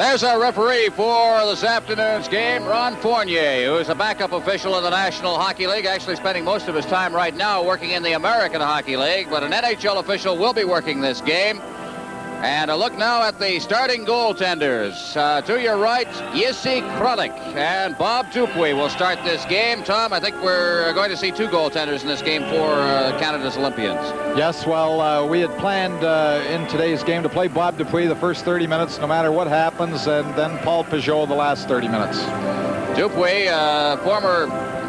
There's our referee for this afternoon's game, Ron Fournier, who is a backup official in the National Hockey League, actually spending most of his time right now working in the American Hockey League, but an NHL official will be working this game. And a look now at the starting goaltenders. To your right, Yissi Krolik and Bob DUPUIS will start this game. Tom, I think we're going to see two goaltenders in this game for Canada's Olympians. Yes, well, we had planned in today's game to play Bob DUPUIS the first 30 minutes, no matter what happens, and then Paul Peugeot the last 30 minutes. DUPUIS, former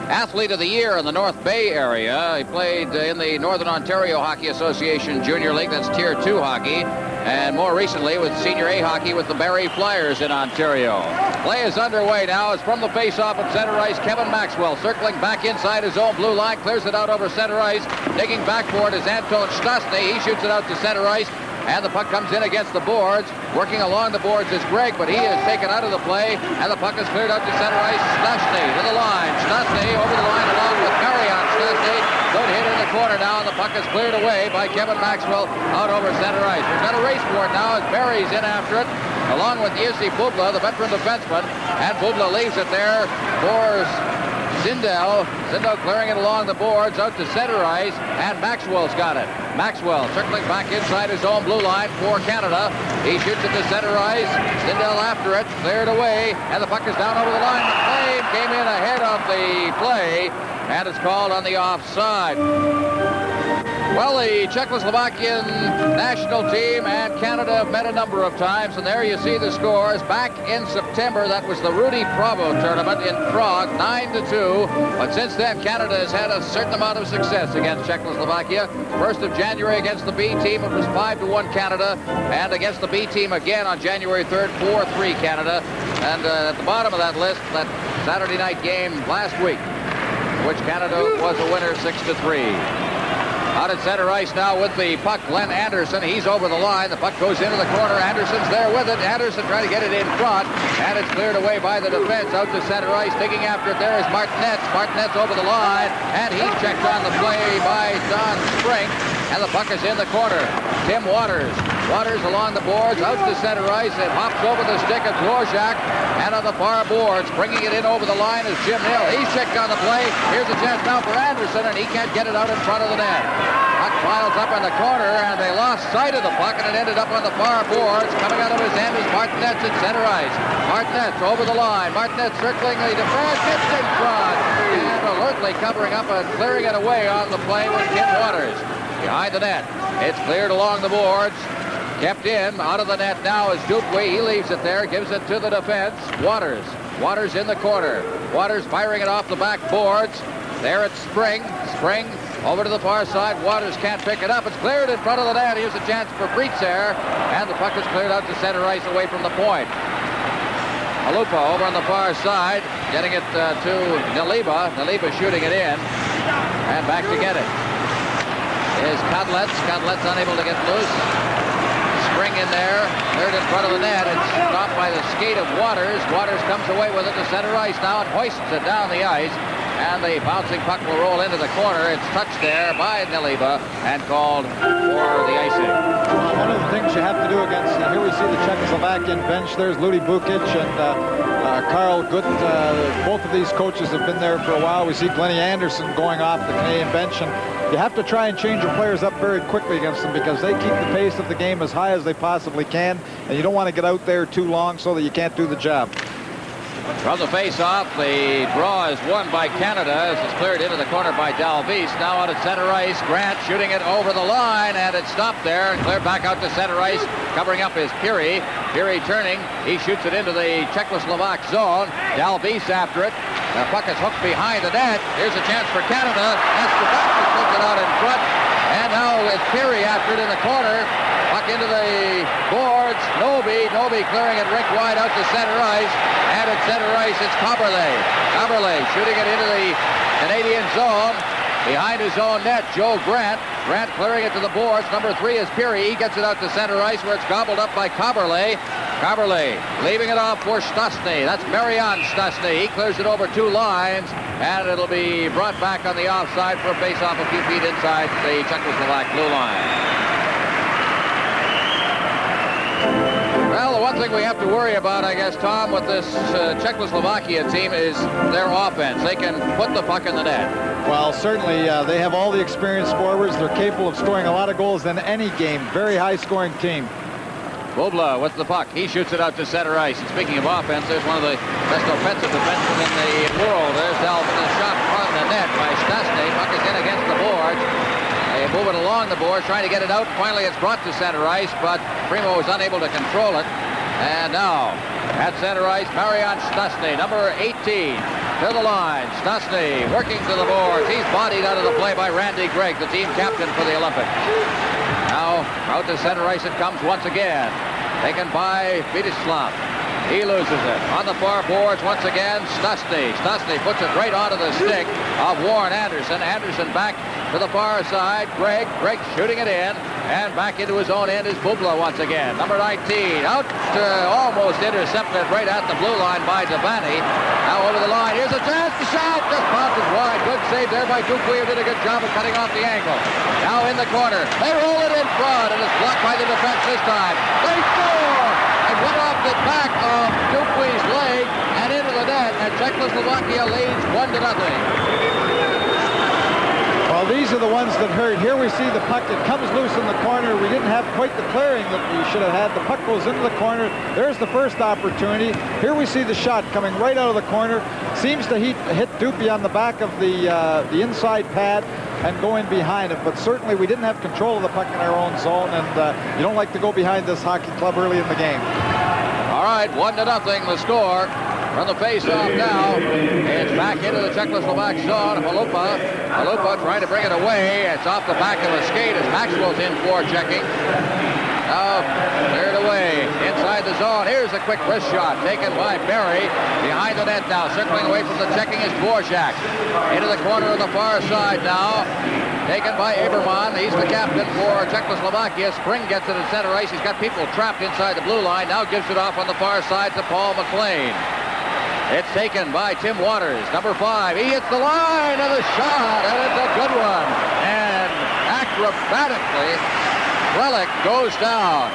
Athlete of the Year in the North Bay area. He played in the Northern Ontario Hockey Association Junior League, that's Tier 2 hockey, and more recently with Senior A hockey with the Barrie Flyers in Ontario. Play is underway now. It's from the face-off at center ice. Kevin Maxwell circling back inside his own blue line, clears it out over center ice. Digging back for it is Anton Stastny. He shoots it out to center ice. And the puck comes in against the boards. Working along the boards is Gregg, but he is taken out of the play. And the puck is cleared out to center ice. Stastny to the line. Stastny over the line along with Marion Stastny. Good hit in the corner now, and the puck is cleared away by Kevin Maxwell out over center ice. We've got a race for it now as Barry's in after it, along with Yissi Bubla, the veteran defenseman. And Bubla leaves it there for Zindel. Zindel clearing it along the boards out to center ice, and Maxwell's got it. Maxwell circling back inside his own blue line for Canada. He shoots it to center ice. Zindel after it, cleared away, and the puck is down over the line. The play came in ahead of the play, and it's called on the offside. Well, the Czechoslovakian national team and Canada have met a number of times, and there you see the scores. Back in September, that was the Rudy Provo tournament in Prague, 9-2. But since then, Canada has had a certain amount of success against Czechoslovakia. 1st of January against the B team, it was 5-1 Canada, and against the B team again on January 3rd, 4-3 Canada. And at the bottom of that list, that Saturday night game last week, which Canada was a winner 6-3. Out at center ice now with the puck, Glenn Anderson. He's over the line. The puck goes into the corner. Anderson's there with it. Anderson trying to get it in front, and it's cleared away by the defense. Out to center ice, digging after it there is Martinetz. Martinetz over the line, and he checked on the play by Don Spring, and the puck is in the corner. Tim Waters. Waters along the boards, out to center ice. It hops over the stick of Dvorak, and on the far boards, bringing it in over the line is Jim Nill. He's checked on the play. Here's a chance now for Anderson, and he can't get it out in front of the net. Puck piles up in the corner, and they lost sight of the puck, and it ended up on the far boards. Coming out of his end is Martinetz at center ice. Martinetz over the line. Martinetz circling the defense, gets in front, and alertly covering up and clearing it away on the play with Tim Waters. Behind the net, it's cleared along the boards. Kept in, out of the net now is DUPUIS. He leaves it there, gives it to the defense. Waters. Waters in the corner. Waters firing it off the back boards. There it's Spring. Spring over to the far side. Waters can't pick it up. It's cleared in front of the net. Here's a chance for Breitzer, and the puck is cleared out to center ice away from the point. Halupa over on the far side, getting it to Naliba. Naliba shooting it in, and back to get it is Cudlitz. Cudlitz unable to get loose. Spring in there, cleared in front of the net. It's stopped by the skate of Waters. Waters comes away with it to center ice now and hoists it down the ice. And the bouncing puck will roll into the corner. It's touched there by Naliba and called for the icing. One of the things you have to do against, here we see the Czechoslovakian bench. There's Ludi Bukic and Carl Gutt. Both of these coaches have been there for a while. We see Glennie Anderson going off the Canadian bench, and you have to try and change your players up very quickly against them because they keep the pace of the game as high as they possibly can, and you don't want to get out there too long so that you can't do the job. From the face-off, the draw is won by Canada as it's cleared into the corner by Dalvis. Now out at center ice, Grant shooting it over the line, and it's stopped there and cleared back out to center ice. Covering up is Peary. Peary turning. He shoots it into the Czechoslovak zone. Dalvis after it. The puck is hooked behind the net. Here's a chance for Canada. That's the puck that puts it out in front. And now it's Peary after it in the corner. Puck into the boards. Noby clearing it rink wide out to center ice. And at center ice, it's Coberley. Coberley shooting it into the Canadian zone. Behind his own net, Joe Grant. Grant clearing it to the boards. Number 3 is Peary. He gets it out to center ice where it's gobbled up by Coberley. Coberley leaving it off for Stastny. That's Marion Stastny. He clears it over 2 lines, and it'll be brought back on the offside for a face-off a few feet inside the Czechoslovak blue line. Well, the one thing we have to worry about, I guess, Tom, with this Czechoslovakia team is their offense. They can put the puck in the net. Well, certainly they have all the experienced forwards. They're capable of scoring a lot of goals in any game. Very high-scoring team. Bubla with the puck. He shoots it out to center ice. And speaking of offense, there's one of the best offensive defensemen in the world. There's Dalvin, a shot from the net by Stastny. Puck is in against the boards. They move it along the boards, trying to get it out. Finally, it's brought to center ice, but Primo was unable to control it. And now, at center ice, Marian Stastny, number 18, to the line. Stastny working to the boards. He's bodied out of the play by Randy Gregg, the team captain for the Olympics. Now, out to center ice it comes once again. Taken by Vidislav. He loses it. On the far boards once again, Stastny. Stastny puts it right onto the stick of Warren Anderson. Anderson back to the far side. Gregg shooting it in. And back into his own end is Bubla once again. Number 19 out to almost intercepted right at the blue line by Devani. Now over the line. Here's a chance to shot. Just bounces wide. Good save there by DUPUIS, who did a good job of cutting off the angle. Now in the corner. They roll it in front, and it's blocked by the defense this time. They score! It went off the back of DUPUIS' leg and into the net, and Czechoslovakia leads 1-0. Well, these are the ones that hurt. Here we see the puck. It comes loose in the corner. We didn't have quite the clearing that we should have had. The puck goes into the corner. There's the first opportunity. Here we see the shot coming right out of the corner. Seems to hit DUPUIS on the back of the inside pad and go in behind it. But certainly we didn't have control of the puck in our own zone, and you don't like to go behind this hockey club early in the game. All right, 1-0 the score. From the face-off now, it's back into the Czechoslovak zone. Halupa trying to bring it away. It's off the back of a skate as Maxwell's in for checking. Now cleared away inside the zone. Here's a quick wrist shot taken by Berry. Behind the net now, circling away from the checking is Dvorak. Into the corner on the far side now. Taken by Aberman. He's the captain for Czechoslovakia. Spring gets it at center ice. He's got people trapped inside the blue line. Now gives it off on the far side to Paul McLean. It's taken by Tim Waters, number 5. He hits the line of the shot, and it's a good one. And acrobatically, Relic goes down.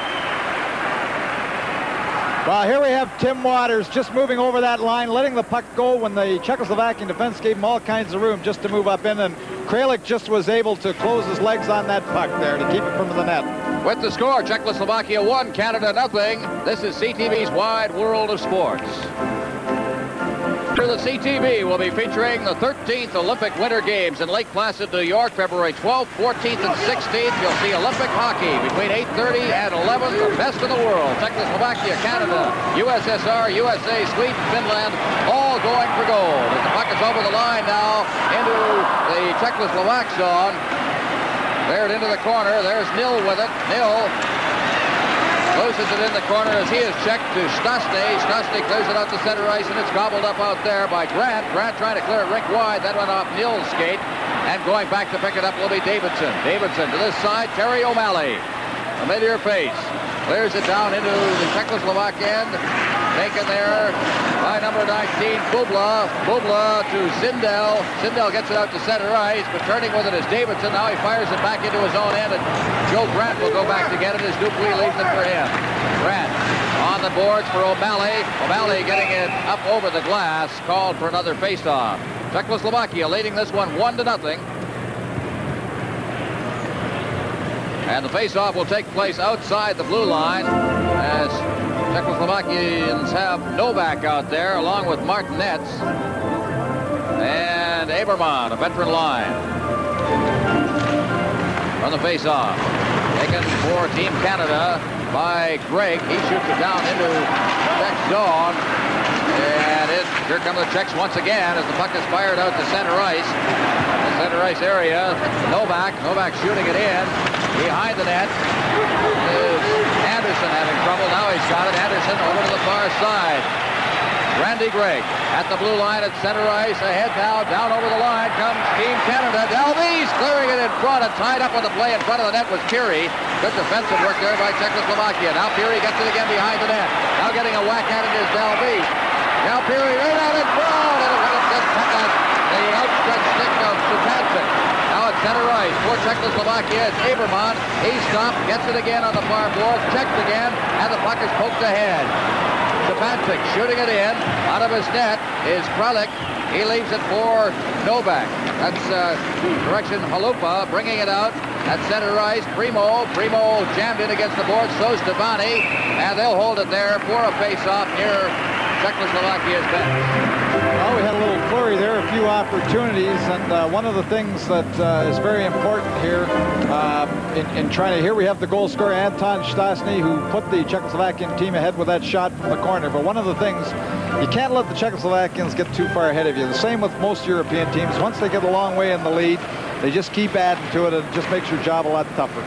Well, here we have Tim Waters just moving over that line, letting the puck go when the Czechoslovakian defense gave him all kinds of room just to move up in, and Kralik just was able to close his legs on that puck there to keep it from the net. With the score, Czechoslovakia 1, Canada 0. This is CTV's Wide World of Sports. The CTV will be featuring the 13th Olympic Winter Games in Lake Placid, New York, February 12th, 14th, and 16th. You'll see Olympic hockey between 8:30 and 11, the best in the world. Czechoslovakia, Canada, USSR, USA, Sweden, Finland, all going for gold. As the puck is over the line now into the Czechoslovak zone. Cleared into the corner. There's Nil with it. Nil loses it in the corner as he is checked to Stastny. Stastny clears it out to center ice, and it's gobbled up out there by Grant. Grant trying to clear it rink wide. That went off Nil's skate. And going back to pick it up will be Davidson. Davidson to this side. Terry O'Malley. Familiar face. Clears it down into the Czechoslovak end. Taken there by number 19, Bubla. Bubla to Zindel. Zindel gets it out to center ice, but turning with it is Davidson. Now he fires it back into his own end, and Joe Grant will go back to get it as DUPUIS leaves it for him. Grant on the boards for O'Malley. O'Malley getting it up over the glass, called for another face-off. Czechoslovakia leading this one 1-0. And the face-off will take place outside the blue line as Czechoslovakians have Novak out there along with Martinets and Aberman, a veteran line. From the face-off, taken for Team Canada by Gregg. He shoots it down into Czech zone. And here come the Czechs once again as the puck is fired out to center ice. The center ice area, Novak shooting it in. Behind the net is Anderson having trouble. Now he's got it. Anderson over to the far side. Randy Gregg at the blue line at center ice. Ahead now, down over the line comes Team Canada. Dalvis clearing it in front, and tied up on the play in front of the net was Peary. Good defensive work there by Czechoslovakia. Now Peary gets it again behind the net. Now getting a whack at it is Dalvis. Now Peary right out in front, and it just the outstretched stick of Stepancic. Now at center ice for Czechoslovakia, it's Aberman. He stopped, gets it again on the far board, checked again, and the puck is poked ahead. Stepancic shooting it in. Out of his net is Kralik. He leaves it for Novak. That's direction Halupa bringing it out at center ice. Primo jammed in against the board. So's Devani, and they'll hold it there for a face-off near Czechoslovakia's bench. Well, we had a little flurry there, a few opportunities, and one of the things that is very important here in trying to, here we have the goal scorer Anton Stasny, who put the Czechoslovakian team ahead with that shot from the corner. But one of the things, you can't let the Czechoslovakians get too far ahead of you. The same with most European teams. Once they get a long way in the lead, they just keep adding to it, and it just makes your job a lot tougher.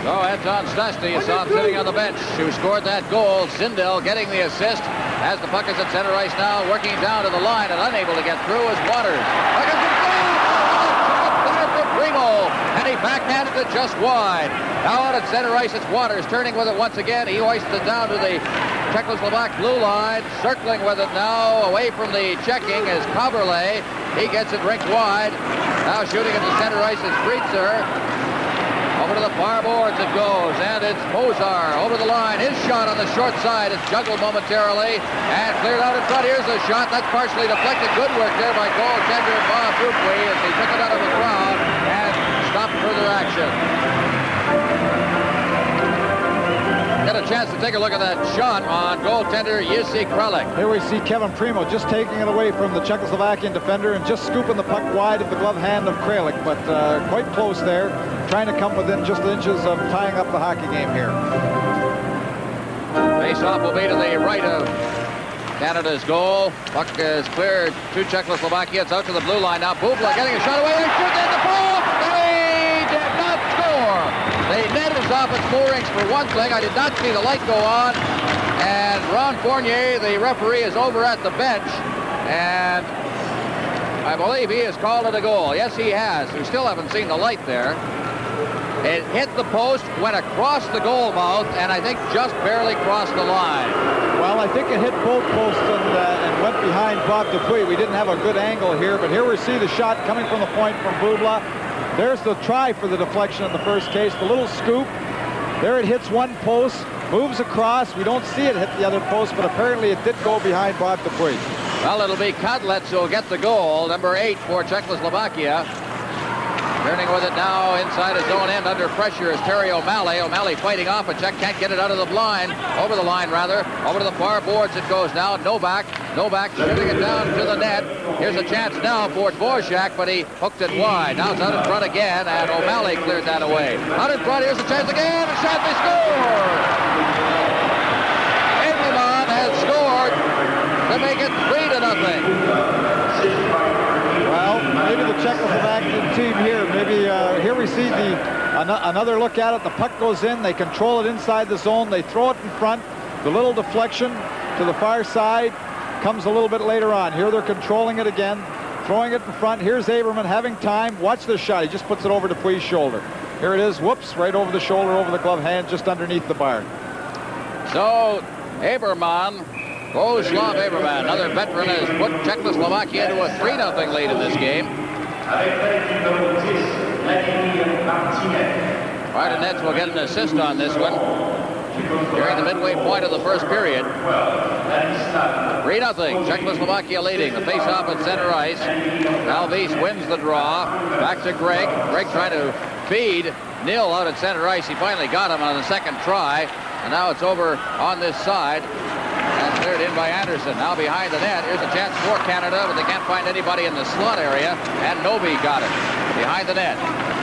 So Anton Stasny, you saw him sitting on the bench, who scored that goal. Zindel getting the assist as the puck is at center ice now, working down to the line and unable to get through is Waters. Puck is in there for Primo, and he backhanded it just wide. Now out at center ice, it's Waters turning with it once again. He hoists it down to the Czechoslovak blue line, circling with it now away from the checking is Kaberle. He gets it rinked wide. Now shooting at the center ice is Frietzer. Over to the far boards it goes, and it's Mozar over the line. His shot on the short side is juggled momentarily and cleared out in front. Here's a shot that's partially deflected. Good work there by goaltender Bob Dupuis as he took it out of the crowd and stopped further action. Get a chance to take a look at that shot on goaltender Jussi Kralik. Here we see Kevin Primo just taking it away from the Czechoslovakian defender and just scooping the puck wide of the glove hand of Kralik, but quite close there, trying to come within just inches of tying up the hockey game here. Face-off will be to the right of Canada's goal. Puck is cleared to Czechoslovakia. It's out to the blue line now. Bubla getting a shot away. They shoot in the ball. They did not score. The net is off its moorings for one thing. I did not see the light go on. And Ron Fournier, the referee, is over at the bench. And I believe he has called it a goal. Yes, he has. We still haven't seen the light there. It hit the post, went across the goal mouth, and I think just barely crossed the line. Well, I think it hit both posts and went behind Bob Dupuis. We didn't have a good angle here, but here we see the shot coming from the point from Bubla. There's the try for the deflection in the first case, the little scoop. There it hits one post, moves across. We don't see it hit the other post, but apparently it did go behind Bob Dupuis. Well, it'll be Kadlec who'll get the goal, number 8 for Czechoslovakia. Turning with it now inside his own end under pressure is Terry O'Malley. O'Malley fighting off, but Czech can't get it out of the line. Over the line, rather. Over to the far boards it goes now. Novak shooting it down to the net. Here's a chance now for Dvorak, but he hooked it wide. Now it's out in front again, and O'Malley cleared that away. Out in front, here's a chance again. A shot, they score! Aberman has scored to make it 3-0. Well, maybe the Czechoslovakian team here, maybe here we see another look at it. The puck goes in, they control it inside the zone, they throw it in front. The little deflection to the far side comes a little bit later on. Here they're controlling it again, throwing it in front. Here's Aberman having time. Watch this shot. He just puts it over to Dupuis' shoulder. Here it is. Whoops, right over the shoulder, over the glove hand, just underneath the bar. So Aberman, Bohuslav Aberman, another veteran, has put Czechoslovakia into a 3-0 lead in this game. Martinez will get an assist on this one during the midway point of the first period. 3-0, Czechoslovakia leading. The face-off at center ice. Alves wins the draw. Back to Greg. Greg trying to feed Nil out at center ice. He finally got him on the second try. And now it's over on this side. And cleared in by Anderson. Now behind the net. Here's a chance for Canada, but they can't find anybody in the slot area. And Novi got it behind the net.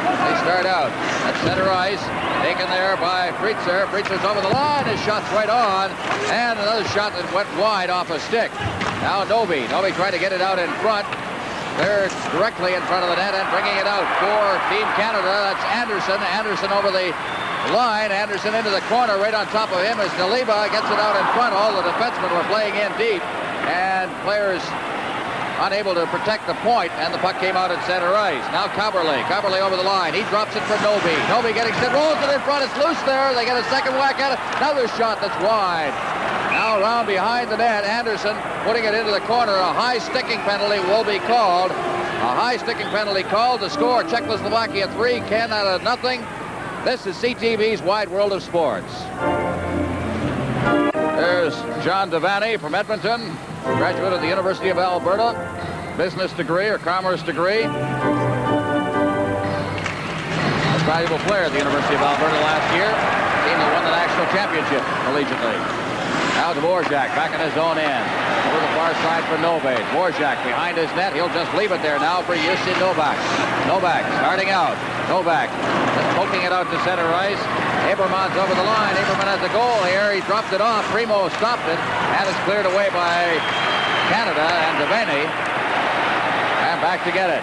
They start out at center ice. Taken there by Frietzer. Frietzer's over the line. His shot's right on. And another shot that went wide off a stick. Now Novi. Novi trying to get it out in front. They're directly in front of the net and bringing it out for Team Canada. That's Anderson. Anderson over the line. Anderson into the corner. Right on top of him is Naliba. Gets it out in front. All the defensemen were playing in deep. And players unable to protect the point, and the puck came out at center ice. Now Kaberle over the line. He drops it for Novi. Novi getting set, rolls it in front. It's loose there. They get a second whack at it. Another shot that's wide. Now around behind the net. Anderson putting it into the corner. A high sticking penalty will be called. A high-sticking penalty called. The score, Czechoslovakia 3, Canada 0. This is CTV's Wide World of Sports. There's John Devaney from Edmonton, graduate of the University of Alberta, business degree or commerce degree. A valuable player at the University of Alberta last year. Team that won the national championship collegiately. Now Dvorak back in his own end. Over the far side for Novak. Dvorak behind his net. He'll just leave it there now for Justin Novak. Novak starting out. Novak just poking it out to center ice. Aberman's over the line. Aberman has a goal here. He dropped it off. Primo stopped it. And it's cleared away by Canada and Devaney. And back to get it.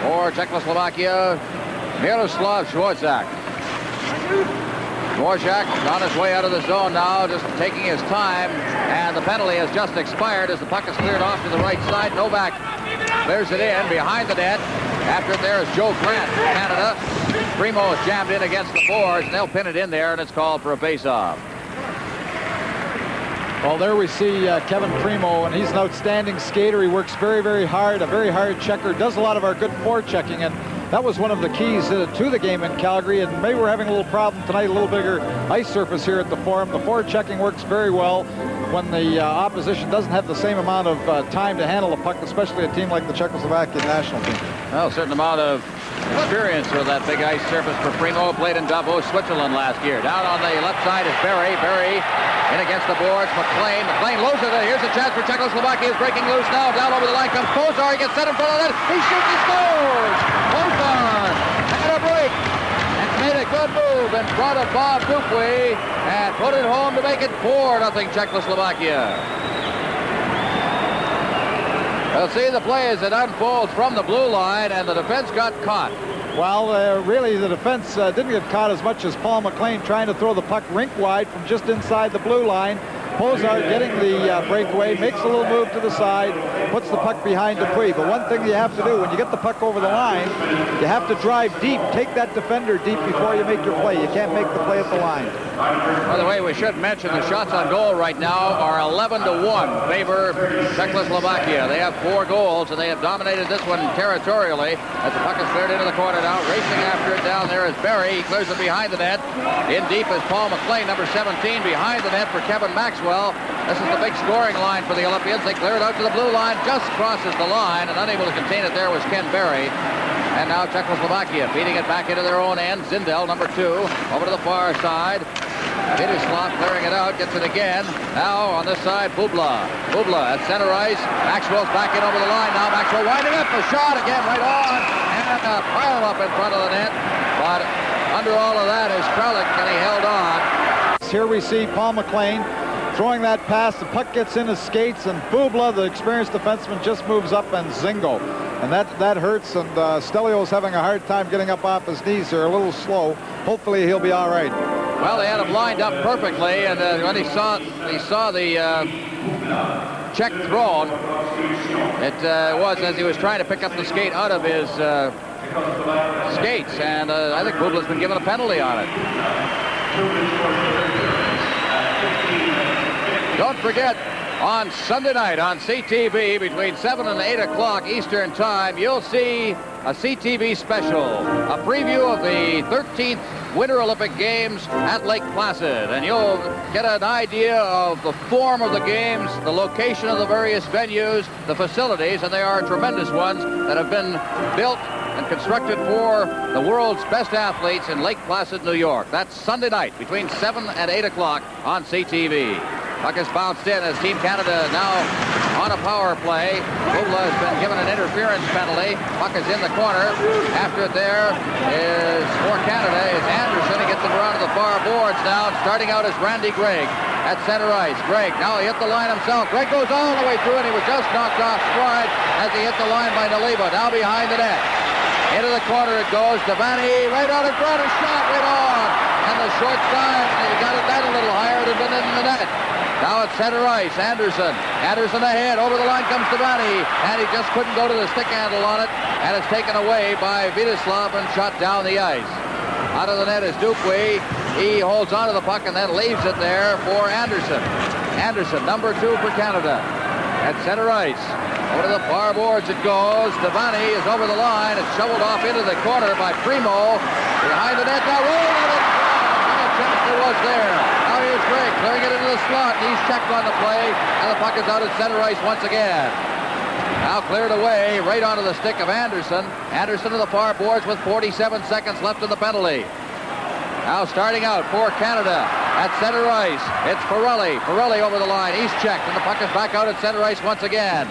For Czechoslovakia, Miroslav Dvorak. Dvorak on his way out of the zone now, just taking his time, and the penalty has just expired as the puck is cleared off to the right side. Novak clears it in behind the net. After it there is Joe Grant from Canada. Primo is jammed in against the boards, and they'll pin it in there, and it's called for a face-off. Well, there we see Kevin Primo, and he's an outstanding skater. He works very, very hard, a very hard checker, does a lot of our good forechecking, and that was one of the keys to the game in Calgary, and maybe we're having a little problem tonight, a little bigger ice surface here at the Forum. The forechecking works very well when the opposition doesn't have the same amount of time to handle the puck, especially a team like the Czechoslovakian national team. Well, a certain amount of experience with that big ice surface for Primo. Played in Davos, Switzerland last year. Down on the left side is Barry. Barry in against the boards. McLean. McLean loses it. Here's a chance for Czechoslovakia. Is breaking loose now. Down over the line comes Pozar. He gets set in front of that. He shoots. He scores. Pozar had a break and made a good move in front of Bob DUPUIS and put it home to make it 4-0 Czechoslovakia. We'll see the play as it unfolds from the blue line, and the defense got caught. Well, really, the defense didn't get caught as much as Paul McLean trying to throw the puck rink wide from just inside the blue line. Pozar getting the breakaway, makes a little move to the side, puts the puck behind DUPUIS. But one thing you have to do when you get the puck over the line, you have to drive deep. Take that defender deep before you make your play. You can't make the play at the line. By the way, we should mention the shots on goal right now are 11-1 favor Czechoslovakia. They have 4 goals, and they have dominated this one territorially as the puck is cleared into the corner now. Racing after it down there is Barry. He clears it behind the net. In deep is Paul McLean, number 17, behind the net for Kevin Maxwell. This is the big scoring line for the Olympians. They clear it out to the blue line, just crosses the line, and unable to contain it there was Ken Barry. And now Czechoslovakia feeding it back into their own end. Zindel, number 2, over to the far side. Vidislav clearing it out, gets it again. Now on this side, Bubla. Bubla at center ice. Maxwell's back in over the line now. Maxwell winding up a shot again right on. And a pile up in front of the net. But under all of that is Kralik, and he held on. Here we see Paul McLean throwing that pass. The puck gets in his skates, and Bubla, the experienced defenseman, just moves up and zingo. And that hurts, and Stelio's having a hard time getting up off his knees. They're a little slow. Hopefully he'll be all right. Well, they had him lined up perfectly, and when he saw the check thrown, it was as he was trying to pick up the skate out of his skates, and I think Bubla's been given a penalty on it. Don't forget, on Sunday night on CTV between 7 and 8 o'clock Eastern Time, you'll see a CTV special, a preview of the 13th Winter Olympic Games at Lake Placid, and you'll get an idea of the form of the games, the location of the various venues, the facilities, and they are tremendous ones that have been built and constructed for the world's best athletes in Lake Placid, New York. That's Sunday night between 7 and 8 o'clock on CTV. Puck is bounced in as Team Canada now on a power play. Bubla has been given an interference penalty. Puck is in the corner. After it there is for Canada is Anderson. He gets it around to the far boards now. Starting out is Randy Gregg at center ice. Gregg, now he hit the line himself. Gregg goes all the way through, and he was just knocked off stride as he hit the line by Naliba. Now behind the net. Into the corner it goes. Devaney right out in front. A shot right on. And the short side, he got it that a little higher. It had been in the net. Now at center ice, Anderson. Anderson ahead. Over the line comes Devaney. And he just couldn't go to the stick handle on it. And it's taken away by Vidislav and shot down the ice. Out of the net is DUPUIS. He holds onto the puck and then leaves it there for Anderson. Anderson, number 2 for Canada. At center ice. Over to the far boards it goes. Devani is over the line. It's shoveled off into the corner by Primo. Behind the net now. Rolling it. It was there. Now here's Gregg clearing it into the slot. He's checked on the play. And the puck is out at center ice once again. Now cleared away right onto the stick of Anderson. Anderson to the far boards with 47 seconds left in the penalty. Now starting out for Canada at center ice. It's Pirelli. Pirelli over the line. He's checked, and the puck is back out at center ice once again.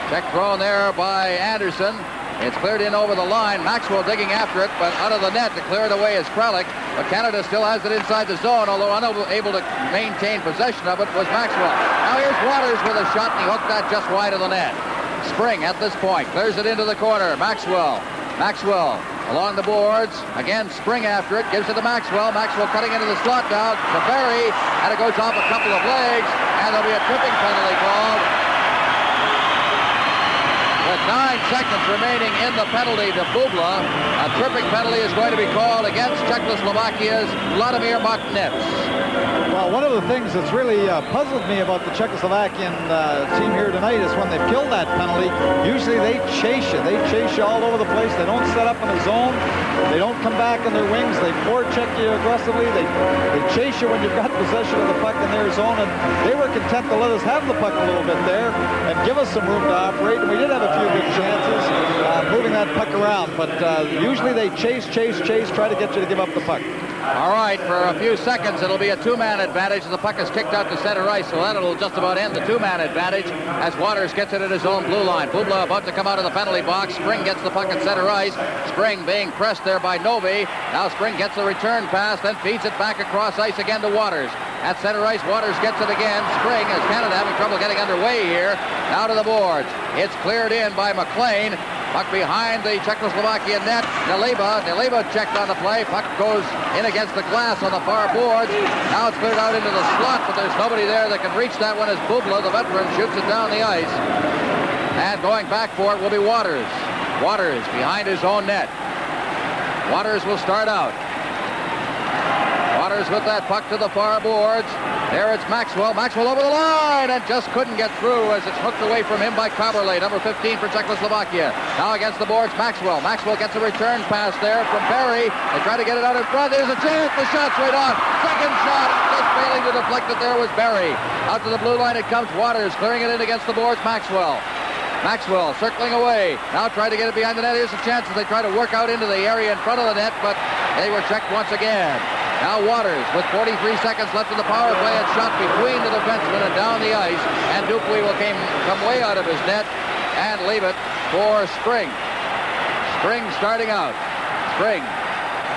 Check thrown there by Anderson. It's cleared in over the line. Maxwell digging after it, but out of the net to clear it away is Kralik. But Canada still has it inside the zone, although unable to maintain possession of it was Maxwell. Now here's Waters with a shot, and he hooked that just wide of the net. Spring at this point clears it into the corner. Maxwell along the boards. Again, Spring after it. Gives it to Maxwell. Maxwell cutting into the slot now to Barry. And it goes off a couple of legs. And there'll be a tripping penalty called. With 9 seconds remaining in the penalty to Bubla, a tripping penalty is going to be called against Czechoslovakia's Vladimir Martinets. Well, one of the things that's really puzzled me about the Czechoslovakian team here tonight is when they kill that penalty, usually they chase you. They chase you all over the place. They don't set up in a zone. They don't come back in their wings. They forecheck you aggressively. They chase you when you've got possession of the puck in their zone. And they were content to let us have the puck a little bit there and give us some room to operate. And we did have a few good chances moving that puck around. But usually they chase, try to get you to give up the puck. All right, for a few seconds, it'll be a two-man advantage. The puck is kicked out to center ice, so that'll just about end the two-man advantage as Waters gets it at his own blue line. Bubla about to come out of the penalty box. Spring gets the puck at center ice. Spring being pressed there by Novi. Now Spring gets the return pass, then feeds it back across ice again to Waters. At center ice, Waters gets it again. Spring, as Canada having trouble getting underway here. Now to the boards. It's cleared in by McLean. Puck behind the Czechoslovakian net. Naliba checked on the play. Puck goes in against the glass on the far boards. Now it's cleared out into the slot, but there's nobody there that can reach that one as Bubla, the veteran, shoots it down the ice. And going back for it will be Waters. Waters behind his own net. Waters will start out. Waters with that puck to the far boards. There it's Maxwell. Maxwell over the line and just couldn't get through as it's hooked away from him by Kaberle, number 15 for Czechoslovakia. Now against the boards, Maxwell. Maxwell gets a return pass there from Barry. They try to get it out in front. There's a chance. The shot's right on. Second shot. Just failing to deflect it there was Barry. Out to the blue line it comes. Waters clearing it in against the boards. Maxwell circling away. Now trying to get it behind the net. Here's a chance as they try to work out into the area in front of the net, but they were checked once again. Now Waters with 43 seconds left in the power play and shot between the defensemen and down the ice. And DUPUIS will come way out of his net and leave it for Spring. Spring starting out. Spring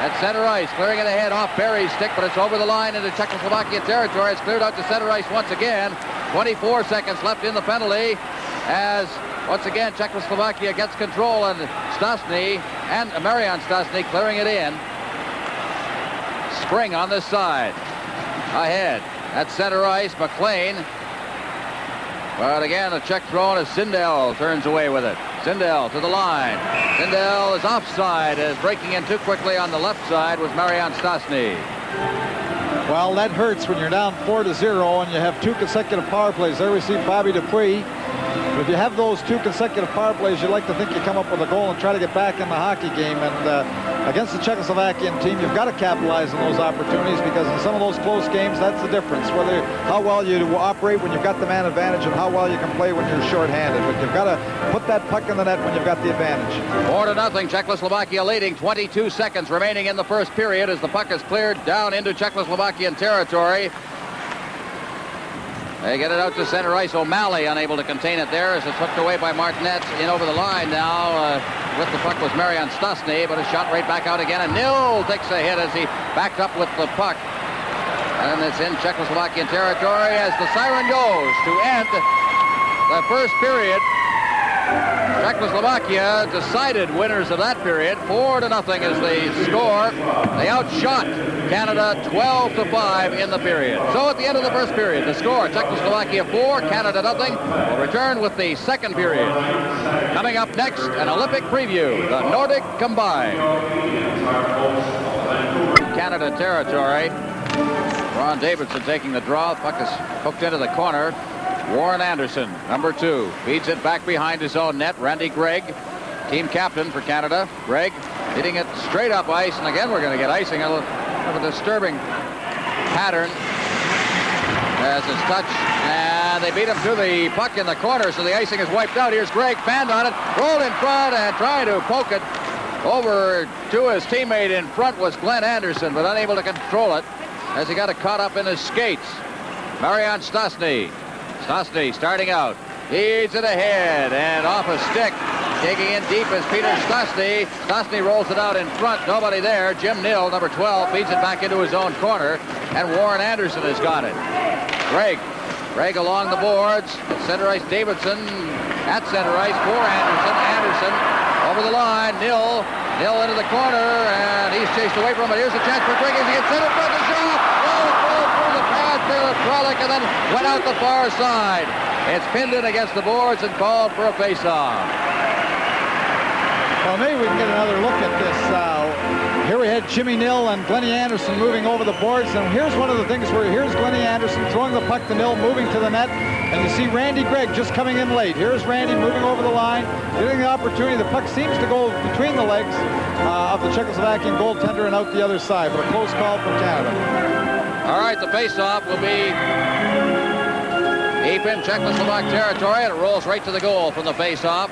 at center ice, clearing it ahead off Barry's stick, but it's over the line into Czechoslovakian territory. It's cleared out to center ice once again. 24 seconds left in the penalty as once again Czechoslovakia gets control and Stastny and Marian Stastny clearing it in. Spring on this side. Ahead at center ice, McLean. But again, a check thrown as Sindel turns away with it. Sindel to the line. Sindel is offside as breaking in too quickly on the left side was Marian Stastny. Well, that hurts when you're down 4-0 and you have 2 consecutive power plays. There we see Bobby Dupuis. But if you have those 2 consecutive power plays, you like to think you come up with a goal and try to get back in the hockey game. And against the Czechoslovakian team, you've got to capitalize on those opportunities because in some of those close games, that's the difference. Whether how well you operate when you've got the man advantage and how well you can play when you're shorthanded. But you've got to put that puck in the net when you've got the advantage. 4-0, Czechoslovakia leading. 22 seconds remaining in the first period as the puck is cleared down into Czechoslovakian territory. They get it out to center ice. O'Malley unable to contain it there as it's hooked away by Martinez. In over the line now. With the puck was Marian Stastny, but a shot right back out again. And Nil takes a hit as he backed up with the puck. And it's in Czechoslovakian territory as the siren goes to end the first period. Czechoslovakia decided winners of that period. 4-0 is the score. They outshot Canada 12-5 in the period. So at the end of the first period, the score, Czechoslovakia 4, Canada 0. We'll return with the second period. Coming up next, an Olympic preview, the Nordic Combined. Canada territory. Ron Davidson taking the draw. Puck is hooked into the corner. Warren Anderson, number 2, feeds it back behind his own net. Randy Gregg, team captain for Canada. Gregg hitting it straight up ice, and again we're going to get icing. A little of a disturbing pattern as it's touched, and they beat him to the puck in the corner, so the icing is wiped out. Here's Gregg, fanned on it, rolled in front, and trying to poke it over to his teammate in front was Glenn Anderson, but unable to control it as he got it caught up in his skates. Marian Stastny. Stastny starting out. Feeds it ahead and off a stick. Digging in deep is Peter Stastny. Stastny rolls it out in front. Nobody there. Jim Nill, number 12, feeds it back into his own corner. And Warren Anderson has got it. Gregg along the boards. At center ice, Davidson. At center ice for Anderson. Anderson over the line. Nill into the corner. And he's chased away from it. Here's a chance for Gregg. He gets center for the shot. Through the pass there to Kralik and then went out the far side. It's pinned in against the boards and called for a face-off. Well, maybe we can get another look at this. Here we had Jimmy Nill and Glennie Anderson moving over the boards. And here's one of the things where here's Glennie Anderson throwing the puck to Nill, moving to the net. And you see Randy Gregg just coming in late. Here's Randy moving over the line, getting the opportunity. The puck seems to go between the legs of the Czechoslovakian goaltender and out the other side. But a close call for Canada. All right, the face-off will be deep in Czechoslovak territory, and it rolls right to the goal from the face-off.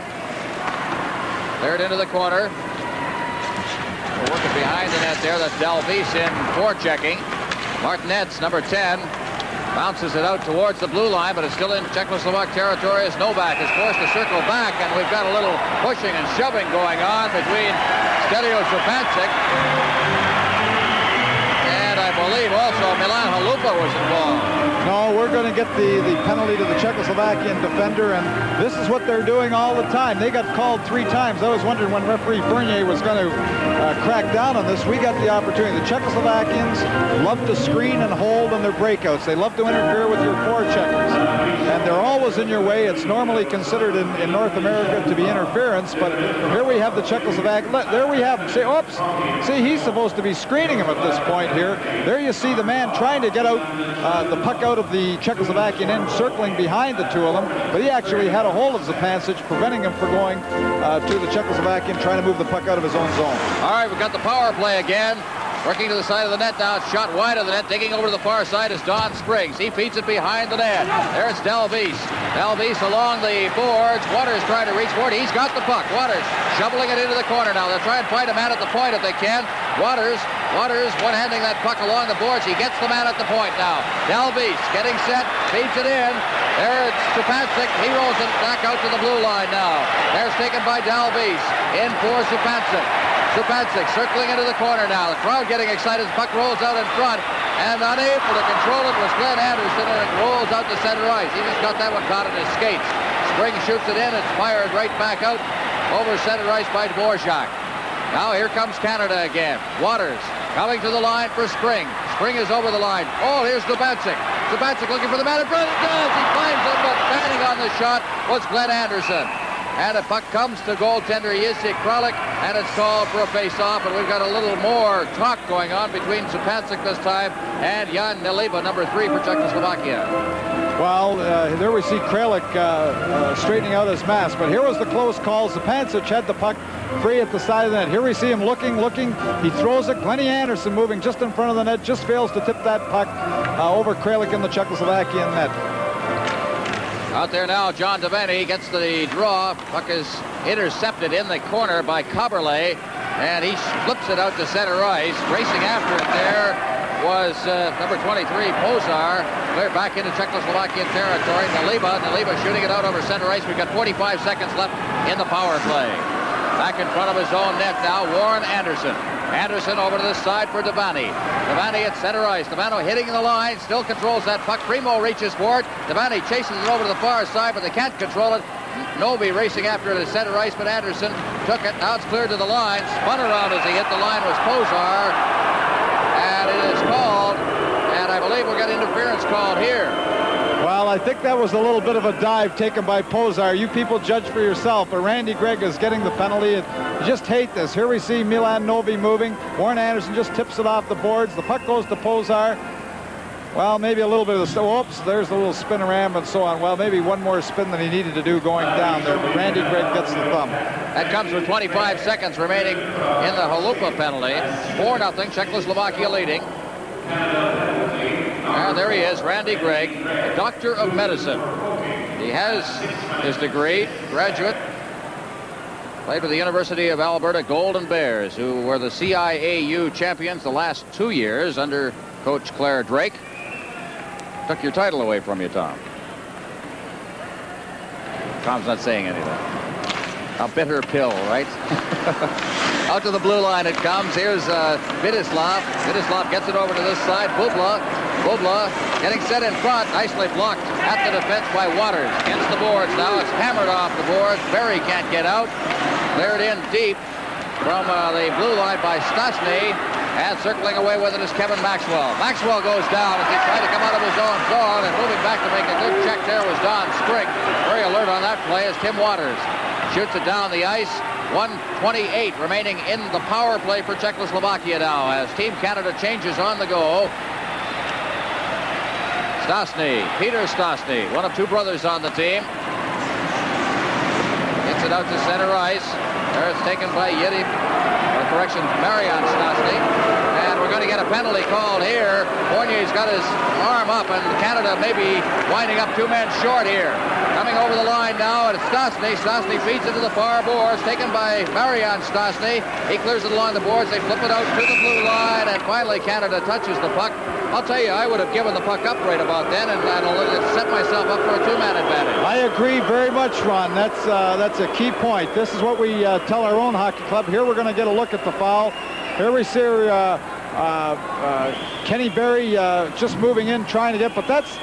Cleared into the corner. We're working behind the net there. That's Dalvis in forechecking. Martinez, number 10, bounces it out towards the blue line, but it's still in Czechoslovak territory as Novak is forced to circle back, and we've got a little pushing and shoving going on between Stedio Zupancic and I believe also Milan Halupa was involved. No, we're going to get the penalty to the Czechoslovakian defender, and this is what they're doing all the time. They got called 3 times. I was wondering when referee Bernier was going to crack down on this. We got the opportunity. The Czechoslovakians love to screen and hold in their breakouts. They love to interfere with your forecheckers, and they're always in your way. It's normally considered in North America to be interference, but here we have the Czechoslovak. There we have him. See, oops. See, he's supposed to be screening him at this point here. There you see the man trying to get out the puck out of the Czechoslovakian end, circling behind the two of them, but he actually had a hold of Zupancic, preventing him from going to the Czechoslovakian, trying to move the puck out of his own zone. All right, we've got the power play again. Working to the side of the net now. Shot wide of the net. Digging over to the far side is Don Spriggs. He feeds it behind the net. There's Dalvis. Dalvis along the boards. Waters trying to reach for it. He's got the puck. Waters shoveling it into the corner now. They'll try and find a man at the point if they can. Waters one-handing that puck along the boards. He gets the man at the point now. Dalvis getting set. Feeds it in. There it's Zupancic. He rolls it back out to the blue line now. There's taken by Dalvis. In for Zupancic. Zupancic circling into the corner now. The crowd getting excited. The puck rolls out in front, and unable to control it was Glenn Anderson, and it rolls out to center ice. He just got that one caught in his skates. Spriggs shoots it in. It's fired right back out over center ice by Dvorak. Now here comes Canada again. Waters coming to the line for Spring. Spring is over the line. Oh, here's Zupancic. Zupancic looking for the man in front. He does. He finds him, but standing on the shot was Glenn Anderson. And the puck comes to goaltender Jacek Kralik, and it's called for a face-off. And we've got a little more talk going on between Zupancic this time and Jan Neliba, number 3 for Czechoslovakia. Well, there we see Kralik straightening out his mask. But here was the close call. Zupancic had the puck free at the side of the net. Here we see him looking. He throws it. Glennie Anderson moving just in front of the net, just fails to tip that puck over Kralik in the Czechoslovakian net. Out there now, John Devaney gets the draw. Puck is intercepted in the corner by Coberley, and he flips it out to center ice. Racing after it there was number 23, Pozar. Cleared back into Czechoslovakian territory. Neliba shooting it out over center ice. We've got 45 seconds left in the power play. Back in front of his own net now, Warren Anderson. Anderson over to the side for Devaney. Devaney at center ice. Devaney hitting the line, still controls that puck. Primo reaches for it. Devaney chases it over to the far side, but they can't control it. Novi racing after it at center ice, but Anderson took it. Now it's cleared to the line. Spun around as he hit the line was Pozar. And it is called, and I believe we'll get interference called here. Well, I think that was a little bit of a dive taken by Pozar. You people judge for yourself, but Randy Gregg is getting the penalty. You just hate this. Here we see Milan Novi moving. Warren Anderson just tips it off the boards. The puck goes to Pozar. Well, maybe a little bit of the, oops, there's a little spin around and so on. Well, maybe one more spin than he needed to do going down there, but Randy Gregg gets the thumb. That comes with 25 seconds remaining in the Halupa penalty. 4-0, Czechoslovakia leading. And there he is, Randy Gregg, a doctor of medicine. He has his degree, graduate. Played for the University of Alberta Golden Bears, who were the CIAU champions the last 2 years under Coach Claire Drake. Took your title away from you, Tom. Tom's not saying anything. A bitter pill, right? Out to the blue line it comes. Here's Vidislav. Vidislav gets it over to this side. Bubla getting set in front. Nicely blocked at the defense by Waters. Against the boards now. It's hammered off the boards. Berry can't get out. Cleared in deep from the blue line by Stastny. And circling away with it is Kevin Maxwell. Maxwell goes down as he tried to come out of his own zone, and moving back to make a good check there was Don Sprigg. Very alert on that play as Tim Waters shoots it down the ice. 1:28 remaining in the power play for Czechoslovakia now as Team Canada changes on the go. Stastny, Peter Stastny, one of two brothers on the team. Gets it out to center ice. There it's taken by Marian Stastny. And we're going to get a penalty called here. Fournier's got his arm up, and Canada may be winding up 2 men short here. Coming over the line now, and it's Stastny. Stastny feeds it to the far boards, taken by Marian Stastny. He clears it along the boards. They flip it out to the blue line, and finally Canada touches the puck. I'll tell you, I would have given the puck up right about then and set myself up for a 2-man advantage. I agree very much, Ron. That's a key point. This is what we tell our own hockey club. Here we're going to get a look at the foul. Here we see Kenny Berry just moving in, trying to get, but that's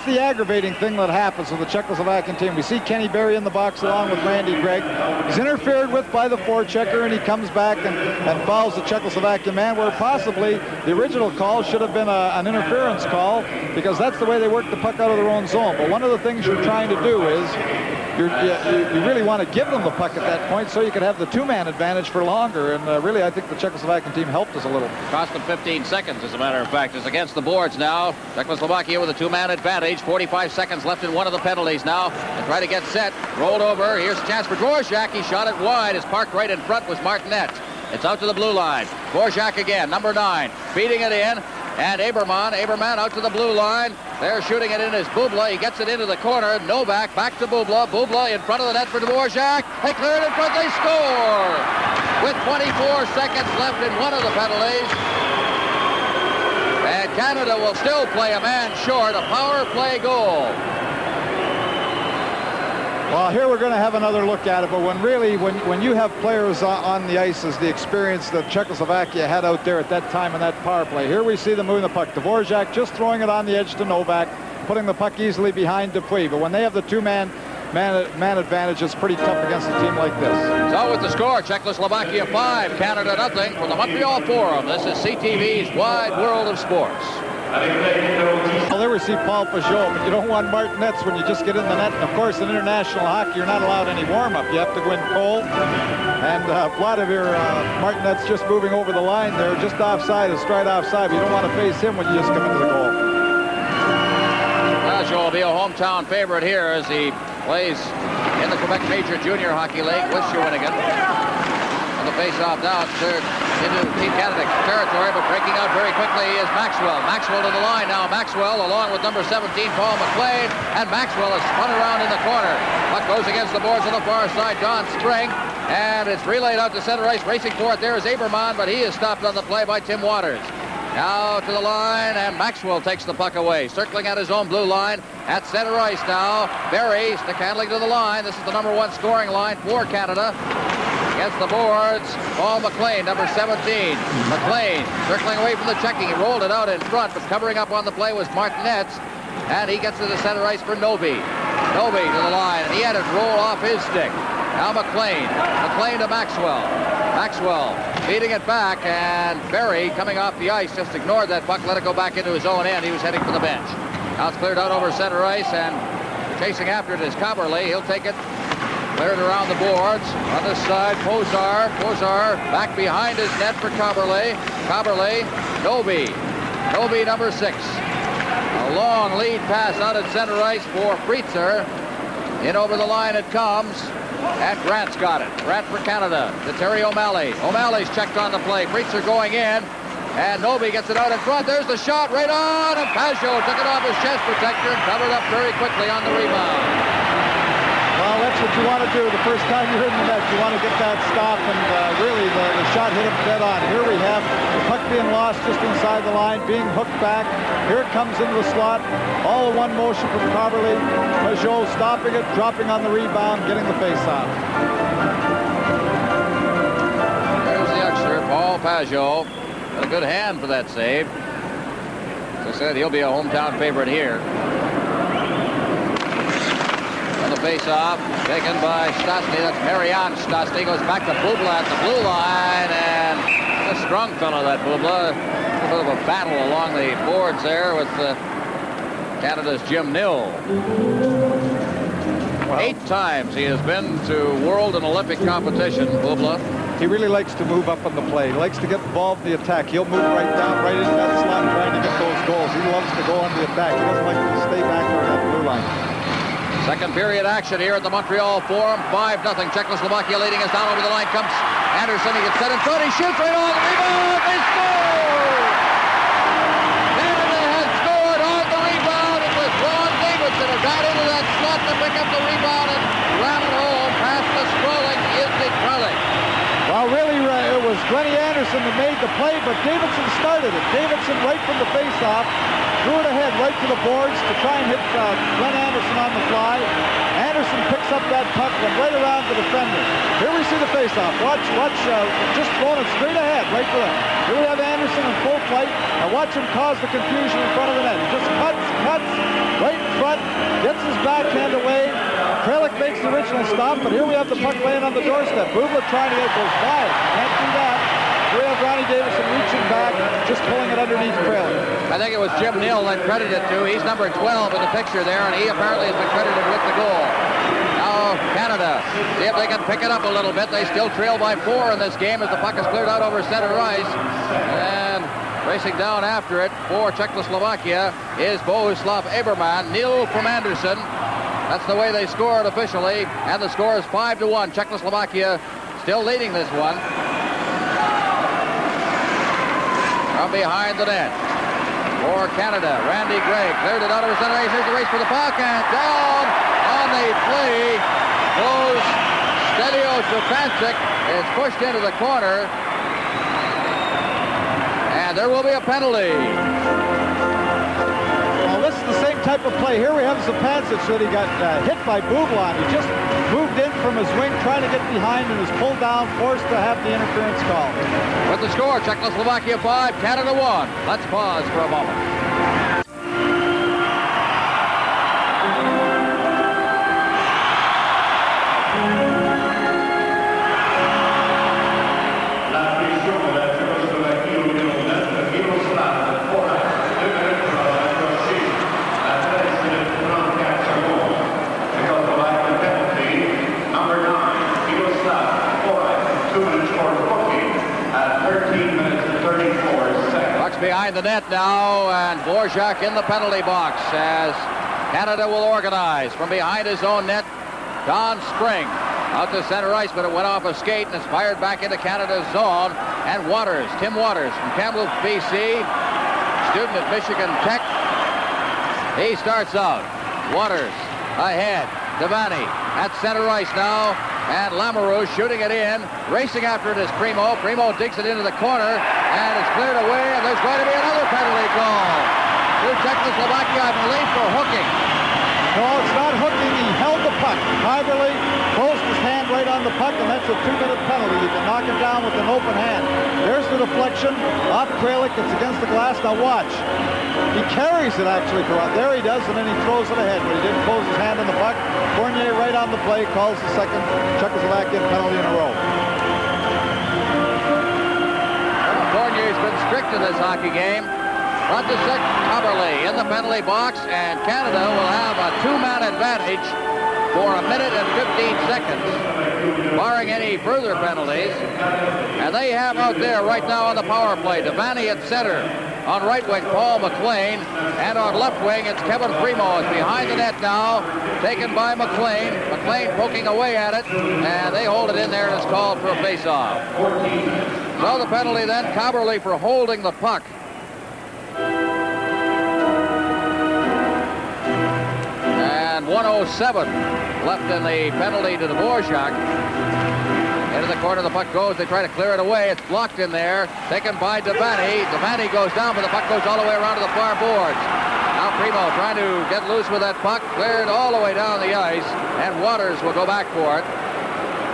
the aggravating thing that happens with the Czechoslovakian team. We see Kenny Berry in the box along with Randy Gregg. He's interfered with by the forechecker, and he comes back and fouls the Czechoslovakian man, where possibly the original call should have been an interference call, because that's the way they work the puck out of their own zone. But one of the things you're trying to do is you really want to give them the puck at that point so you could have the 2-man advantage for longer. And really, I think the Czechoslovakian team helped us a little. Cost them 15 seconds, as a matter of fact. It's against the boards now. Czechoslovakia with a 2-man advantage. 45 seconds left in one of the penalties now. And try to get set. Rolled over. Here's a chance for Dvorak. He shot it wide. It's parked right in front was Martinet. It's out to the blue line. Dvorak again, number 9. Feeding it in. And Aberman out to the blue line. They're shooting it in as Bubla. He gets it into the corner. Novak back to Bubla. Bubla in front of the net for Dvorak. They clear it in front. They score! With 24 seconds left in one of the penalties. And Canada will still play a man short. A power play goal. Well, here we're going to have another look at it, but when you have players on the ice as the experience that Czechoslovakia had out there at that time in that power play, here we see them moving the puck. Dvorak just throwing it on the edge to Novak, putting the puck easily behind Dupuis. But when they have the 2-man advantage, it's pretty tough against a team like this. So with the score, Czechoslovakia 5, Canada 0 from the Montreal Forum. This is CTV's Wide World of Sports. Well, there we see Paul Pajot, but you don't want martinets when you just get in the net. And of course, in international hockey, you're not allowed any warm-up. You have to go in cold. And Vladimir Martinet's just moving over the line there, just offside, straight offside. But you don't want to face him when you just come into the goal. Pajot will be a hometown favorite here as he plays in the Quebec Major Junior Hockey League with Shawinigan. On the face-off now, it's cleared into Team Canada territory, but breaking out very quickly is Maxwell. Maxwell to the line now. Maxwell along with number 17, Paul McLean, and Maxwell is spun around in the corner. Puck goes against the boards on the far side. Don Spring, and it's relayed out to center ice. Racing for it there is Aberman, but he is stopped on the play by Tim Waters. Now to the line, and Maxwell takes the puck away. Circling at his own blue line at center ice now. Berry stick handling to the line. This is the number 1 scoring line for Canada. Against the boards, Paul McLean, number 17. McLean circling away from the checking. He rolled it out in front, but covering up on the play was Martinet. And he gets to the center ice for Novi. Novi to the line, and he had it roll off his stick. Now McLean. McLean to Maxwell. Maxwell feeding it back, and Berry coming off the ice just ignored that puck, let it go back into his own end. He was heading for the bench. Now it's cleared out over center ice, and chasing after it is Coberly. He'll take it. Cleared around the boards. On this side, Pozar back behind his net for Coberly. Coberly, Novi. Novi, number 6. A long lead pass out at center ice for Prietzer. In over the line it comes. And Grant's got it. Grant for Canada to Terry O'Malley. O'Malley's checked on the play. Prietzer going in. And Noby gets it out in front. There's the shot right on. And Pajot took it off his chest protector and covered up very quickly on the rebound. Well, that's what you want to do the first time you're in the net. You want to get that stop, and really the shot hit him dead on. Here we have the puck being lost just inside the line, being hooked back. Here it comes into the slot. All in one motion from Carberly. Pajot stopping it, dropping on the rebound, getting the face-off. There's the Youngster, Paul Pajot. A good hand for that save. As I said, he'll be a hometown favorite here. The face-off taken by Stastny. That's Marianne Stastny. Goes back to Bubla at the blue line, and a strong fellow, that Bubla. A bit of a battle along the boards there with Canada's Jim Nill. Well, 8 times he has been to world and Olympic competition, Bubla. He really likes to move up on the play. He likes to get involved in the attack. He'll move right down, right into that slot, trying to get those goals. He loves to go on the attack. He doesn't like to stay back there on that blue line. Second period action here at the Montreal Forum. 5-0. Czechoslovakia leading us down over the line. Comes Anderson. He gets set in front. He shoots right on the rebound. They score! Canada has scored on the rebound. It was Ron Davidson who got into that slot to pick up the rebound and ran it home past the sprawling Izzy Kralik. Well, really, it was Glennie Anderson that made the play, but Davidson started it. Davidson right from the face-off. Threw it ahead right to the boards to try and hit Glenn Anderson on the fly. Anderson picks up that puck, went right around the defender. Here we see the face-off. Watch, just throwing it straight ahead, right to it. Here we have Anderson in full flight. Now watch him cause the confusion in front of the net. He just cuts, right in front, gets his backhand away. Kralik makes the original stop, but here we have the puck laying on the doorstep. Bubla trying to get it, goes by it. Can't do that. We have Ronnie Davidson reaching back, just pulling it underneath Kralik. I think it was Jim Nill that credited to. He's number 12 in the picture there, and he apparently has been credited with the goal. Now Canada, see if they can pick it up a little bit. They still trail by 4 in this game as the puck is cleared out over center ice. And racing down after it for Czechoslovakia is Bohuslav Eberman. Nil from Anderson. That's the way they scored officially, and the score is 5-1. Czechoslovakia still leading this one. From behind the net for Canada, Randy Gregg cleared it out of center ice. Here's the race for the puck, and down on the play goes Stelio Stepancic. It's pushed into the corner, and there will be a penalty. Well, this is the same type of play. Here we have Stepancic that he got hit by Bubla. He just moved in from his wing, trying to get behind, and was pulled down, forced to have the interference call. With the score, Czechoslovakia 5, Canada 1. Let's pause for a moment. Behind the net now, and Dvorak in the penalty box as Canada will organize. From behind his own net, Don Spring out to center ice, but it went off a skate and it's fired back into Canada's zone. And Waters, Tim Waters from Kamloops, BC, student at Michigan Tech. He starts out. Waters ahead. Devaney at center ice now. And Lamoureux shooting it in. Racing after it is Primo. Primo digs it into the corner. And it's cleared away. And there's going to be another penalty call to Czechoslovakia, I believe, for hooking. No, it's not hooking. He held the puck. Kyberly closed his hand right on the puck, and that's a 2-minute penalty. You can knock him down with an open hand. There's the deflection off Kralik. It's against the glass. Now watch. He carries it actually for out. There he does, and then he throws it ahead, but he didn't close his hand on the puck. Fournier right on the play, calls the second Czechoslovakian penalty in a row. Fournier's been strict in this hockey game. Frantisek Kaberle in the penalty box, and Canada will have a 2-man advantage for 1 minute and 15 seconds, barring any further penalties. And they have out there right now on the power play, Devaney at center, On right wing, Paul McLean. And on left wing, it's Kevin Primo. It's behind the net now, taken by McLean. McLean poking away at it, and they hold it in there, and it's called for a face-off. So the penalty then, Coberly for holding the puck. And 1:07 left in the penalty to Dvorak. Into the corner, the puck goes. They try to clear it away. It's blocked in there. Taken by Devaney. Devaney goes down, but the puck goes all the way around to the far boards. Now Primo trying to get loose with that puck. Cleared all the way down the ice. And Waters will go back for it.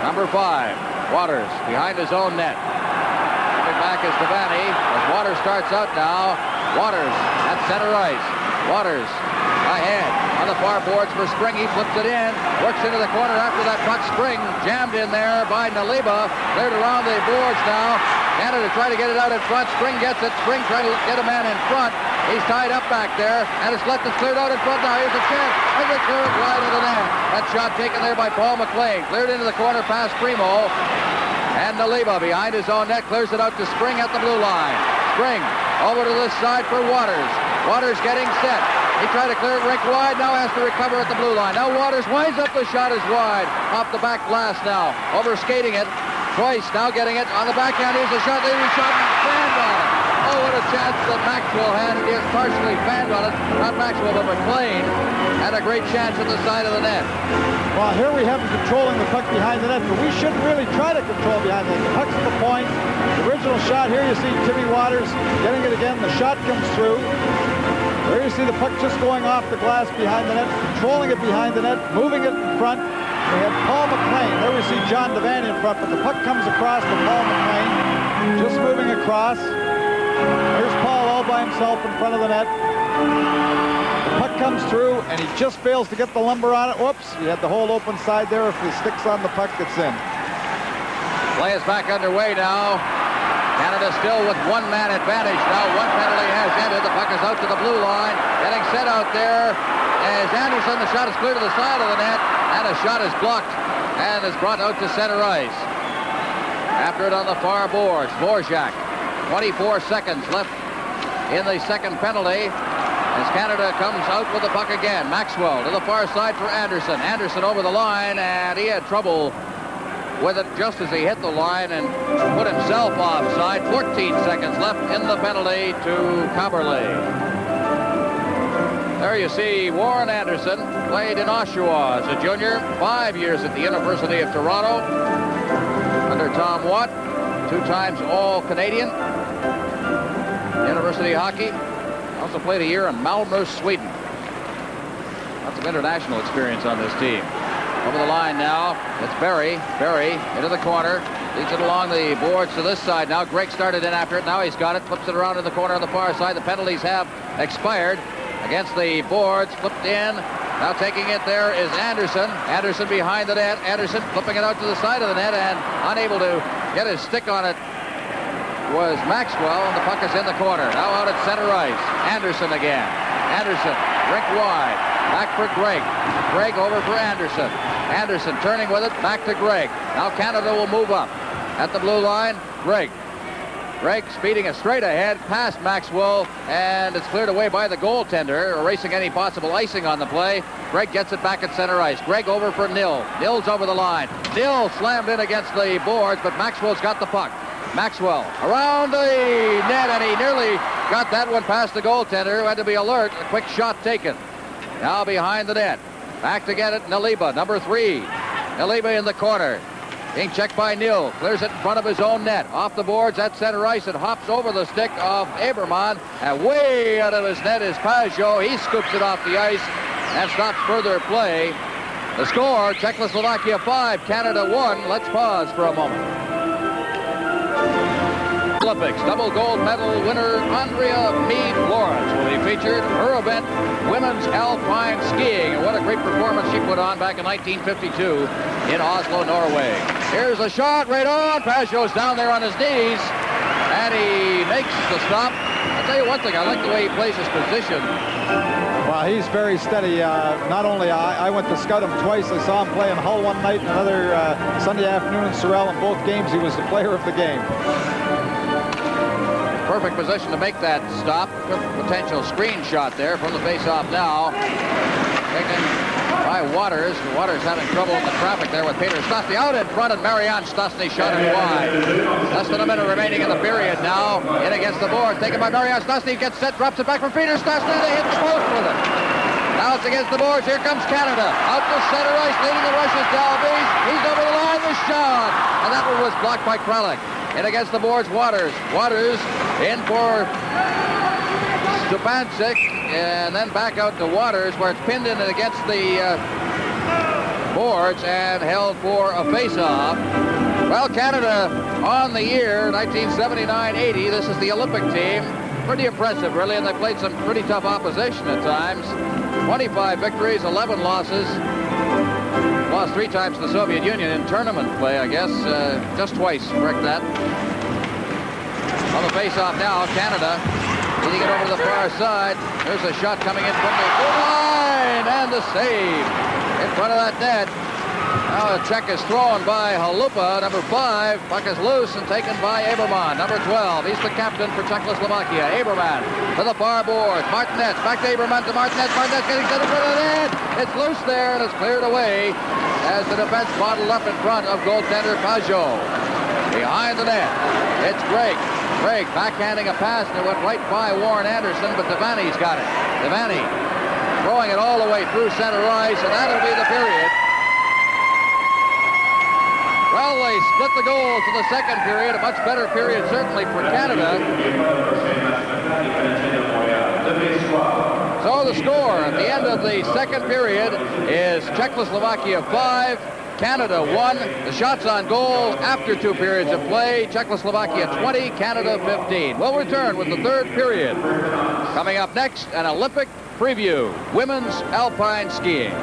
Number 5. Waters behind his own net. Coming back is Devaney. As Waters starts out now. Waters at center ice. Waters ahead on the far boards for Spring. He flips it in, works into the corner after that puck. Spring jammed in there by Naliba. Cleared around the boards now. Canada trying to get it out in front. Spring gets it. Spring trying to get a man in front. He's tied up back there, and it's left. It's cleared out in front now. Here's a chance. As it cleared wide of the net. That shot taken there by Paul McLean. Cleared into the corner past Primo. And Naliba behind his own net clears it out to Spring at the blue line. Spring over to this side for Waters. Waters getting set. He tried to clear it rink wide, now has to recover at the blue line. Now Waters winds up, the shot is wide. Off the back glass now, over skating it. Twice now getting it on the backhand. Here's the shot, they shot and fanned on it. Oh, what a chance that Maxwell had. He has partially fanned on it. Not Maxwell, but McLean had a great chance at the side of the net. Well, here we have him controlling the puck behind the net, but we shouldn't really try to control behind the net. The puck's at the point. The original shot, here you see Timmy Waters getting it again. The shot comes through. There you see the puck just going off the glass behind the net, controlling it behind the net, moving it in front. We have Paul McLean. There we see John Devaney in front, but the puck comes across to Paul McLean, just moving across. There's Paul all by himself in front of the net. The puck comes through, and he just fails to get the lumber on it. Whoops, he had the whole open side there. If he sticks on the puck, it's in. Play is back underway now. Canada still with one-man advantage now. One penalty has ended. The puck is out to the blue line. Getting set out there as Anderson. The shot is clear to the side of the net, and a shot is blocked and is brought out to center ice. After it on the far boards, Dvorak. 24 seconds left in the second penalty as Canada comes out with the puck again. Maxwell to the far side for Anderson. Anderson over the line, and he had trouble with it just as he hit the line and put himself offside. 14 seconds left in the penalty to Coberly. There you see Warren Anderson, played in Oshawa as a junior, 5 years at the University of Toronto under Tom Watt, 2 times All-Canadian University hockey. Also played a year in Malmö, Sweden. Lots of international experience on this team. Over the line now, it's Berry. Berry into the corner. Leads it along the boards to this side now. Greg started in after it. Now he's got it. Flips it around in the corner on the far side. The penalties have expired against the boards. Flipped in. Now taking it there is Anderson. Anderson behind the net. Anderson flipping it out to the side of the net and unable to get his stick on it was Maxwell. And the puck is in the corner. Now out at center ice. Anderson again. Anderson, rink wide. Back for Greg. Greg over for Anderson. Anderson turning with it. Back to Greg. Now Canada will move up. At the blue line, Greg. Greg speeding it straight ahead past Maxwell, and it's cleared away by the goaltender, erasing any possible icing on the play. Greg gets it back at center ice. Greg over for Nill. Nill's over the line. Nill slammed in against the boards, but Maxwell's got the puck. Maxwell around the net, and he nearly got that one past the goaltender, who had to be alert. A quick shot taken. Now behind the net. Back to get it, Naliba, number 3. Naliba in the corner. Being checked by Nill. Clears it in front of his own net. Off the boards at center ice. It hops over the stick of Aberman. And way out of his net is Pajot. He scoops it off the ice and stops further play. The score, Czechoslovakia 5, Canada 1. Let's pause for a moment. Olympics double gold medal winner Andrea Mead Lawrence will be featured. Her event, women's alpine skiing. And what a great performance she put on back in 1952 in Oslo, Norway. Here's a shot right on. Pajot's down there on his knees, and he makes the stop. I'll tell you one thing, I like the way he plays his position. Well, he's very steady. Not only I went to scout him twice. I saw him play in Hull one night and another Sunday afternoon in Sorel. In both games, he was the player of the game. perfect position to make that stop. Potential screenshot there from the face-off now. Taken by Waters. Waters having trouble in the traffic there with Peter Stastny out in front, and Marianne Stastny shot it wide. Less than a minute remaining in the period now. In against the board, taken by Marianne Stastny. Gets set, drops it back from Peter Stastny. They hit the post with it. Now it's against the boards. Here comes Canada. Out to center ice, leading the rush is Dalby. He's over the line, the shot. And that one was blocked by Kralik. In against the boards, Waters. Waters in for Stepancic, and then back out to Waters, where it's pinned in against the boards and held for a face-off. Well, Canada on the year, 1979-80. This is the Olympic team. Pretty impressive, really, and they played some pretty tough opposition at times. 25 victories, 11 losses. Lost 3 times to the Soviet Union in tournament play, I guess. Just twice, correct that. On the face-off now, Canada leading it over to the far side. There's a shot coming in from the blue line, and the save in front of that net. Now a check is thrown by Halupa, number 5. Puck is loose and taken by Aberman, number 12. He's the captain for Czechoslovakia. Aberman to the far board. Martinez back to Aberman to Martinez. Martinez getting set in front of the net. It's loose there, and it's cleared away as the defense bottled up in front of goaltender Pajot. Behind the net, it's Gregg. Gregg backhanding a pass that went right by Warren Anderson, but Devaney's got it. Devaney throwing it all the way through center ice, and that'll be the period. Well, they split the goals in the second period. A much better period, certainly, for Canada. So the score at the end of the second period is Czechoslovakia 5, Canada 1. The shots on goal after 2 periods of play, Czechoslovakia 20, Canada 15. We'll return with the third period. Coming up next, an Olympic preview, women's alpine skiing.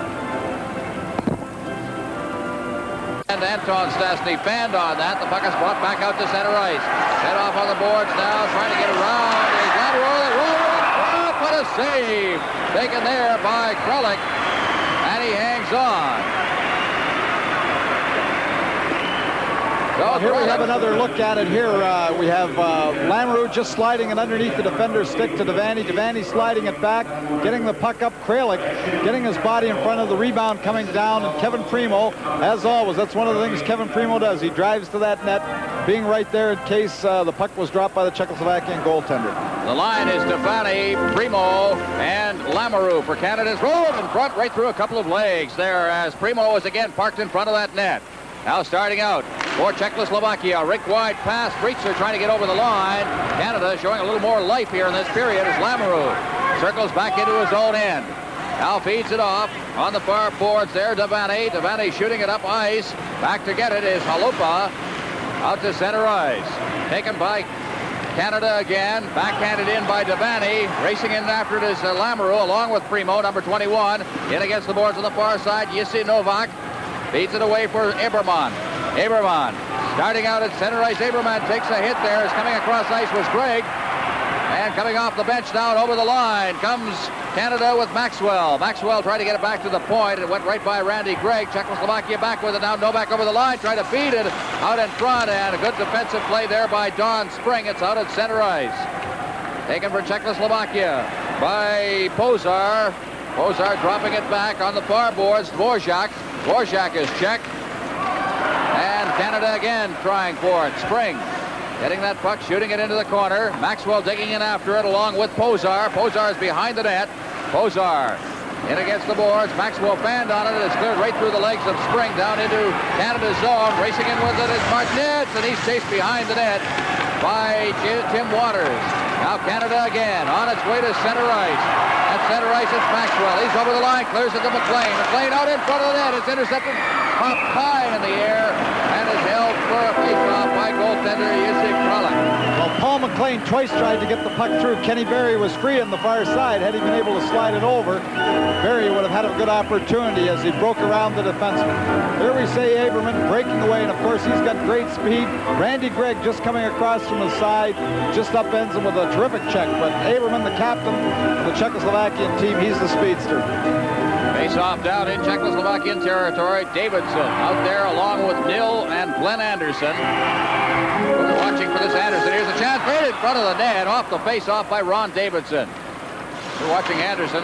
And Anton Stastny fanned on that. The puck is brought back out to center ice. Head off on the boards now, trying to get around. He's got to roll it. What a save taken there by Kralik, and he hangs on. So here we have another look at it here. We have Lamoureux just sliding it underneath the defender's stick to Devaney. Devaney sliding it back, getting the puck up. Kralik getting his body in front of the rebound coming down. And Kevin Primo, as always, that's one of the things Kevin Primo does. He drives to that net, being right there in case the puck was dropped by the Czechoslovakian goaltender. The line is Devaney, Primo, and Lamoureux for Canada's roll in front right through a couple of legs there as Primo is again parked in front of that net. Now starting out for Czechoslovakia. Rick wide pass. Breitzer trying to get over the line. Canada showing a little more life here in this period as Lamoureux circles back into his own end. Now feeds it off on the far boards there. Devaney. Devaney shooting it up ice. Back to get it is Halupa. Out to center ice. Taken by Canada again. Backhanded in by Devaney. Racing in after it is Lamoureux along with Primo, number 21. In against the boards on the far side. Yissi Novak. Feeds it away for Aberman. Aberman starting out at center ice. Aberman takes a hit there. As coming across ice was Gregg. And coming off the bench now and over the line comes Canada with Maxwell. Maxwell tried to get it back to the point. It went right by Randy Gregg. Czechoslovakia back with it now. Novak over the line. Trying to feed it out in front. And a good defensive play there by Don Spring. It's out at center ice. Taken for Czechoslovakia by Pozar. Pozar dropping it back on the far boards. Dvorak. Dvorak is checked. And Canada again trying for it. Spring getting that puck, shooting it into the corner. Maxwell digging in after it along with Pozar. Pozar is behind the net. Pozar in against the boards. Maxwell fanned on it. It's cleared right through the legs of Spring down into Canada's zone. Racing in with it is Martinez, and he's chased behind the net by Tim Waters. Now Canada again on its way to center ice. At center ice, it's Maxwell. He's over the line, clears it to McLean. McLean out in front of the net. It's intercepted up high in the air and is held for a face-off by goaltender Yussi Kralik. Well, Paul McLean twice tried to get the puck through. Kenny Berry was free on the far side. Had he been able to slide it over, Berry would have had a good opportunity as he broke around the defenseman. Here we see Aberman breaking away, and of course he's got great speed. Randy Gregg just coming across from the side, just upends him with a terrific check. But Aberman, the captain of the Czechoslovakian team, he's the speedster. Face off down in Czechoslovakian territory. Davidson out there along with Nil and Glenn Anderson. We're watching for this Anderson. Here's a chance right in front of the net. Off the face off by Ron Davidson. We're watching Anderson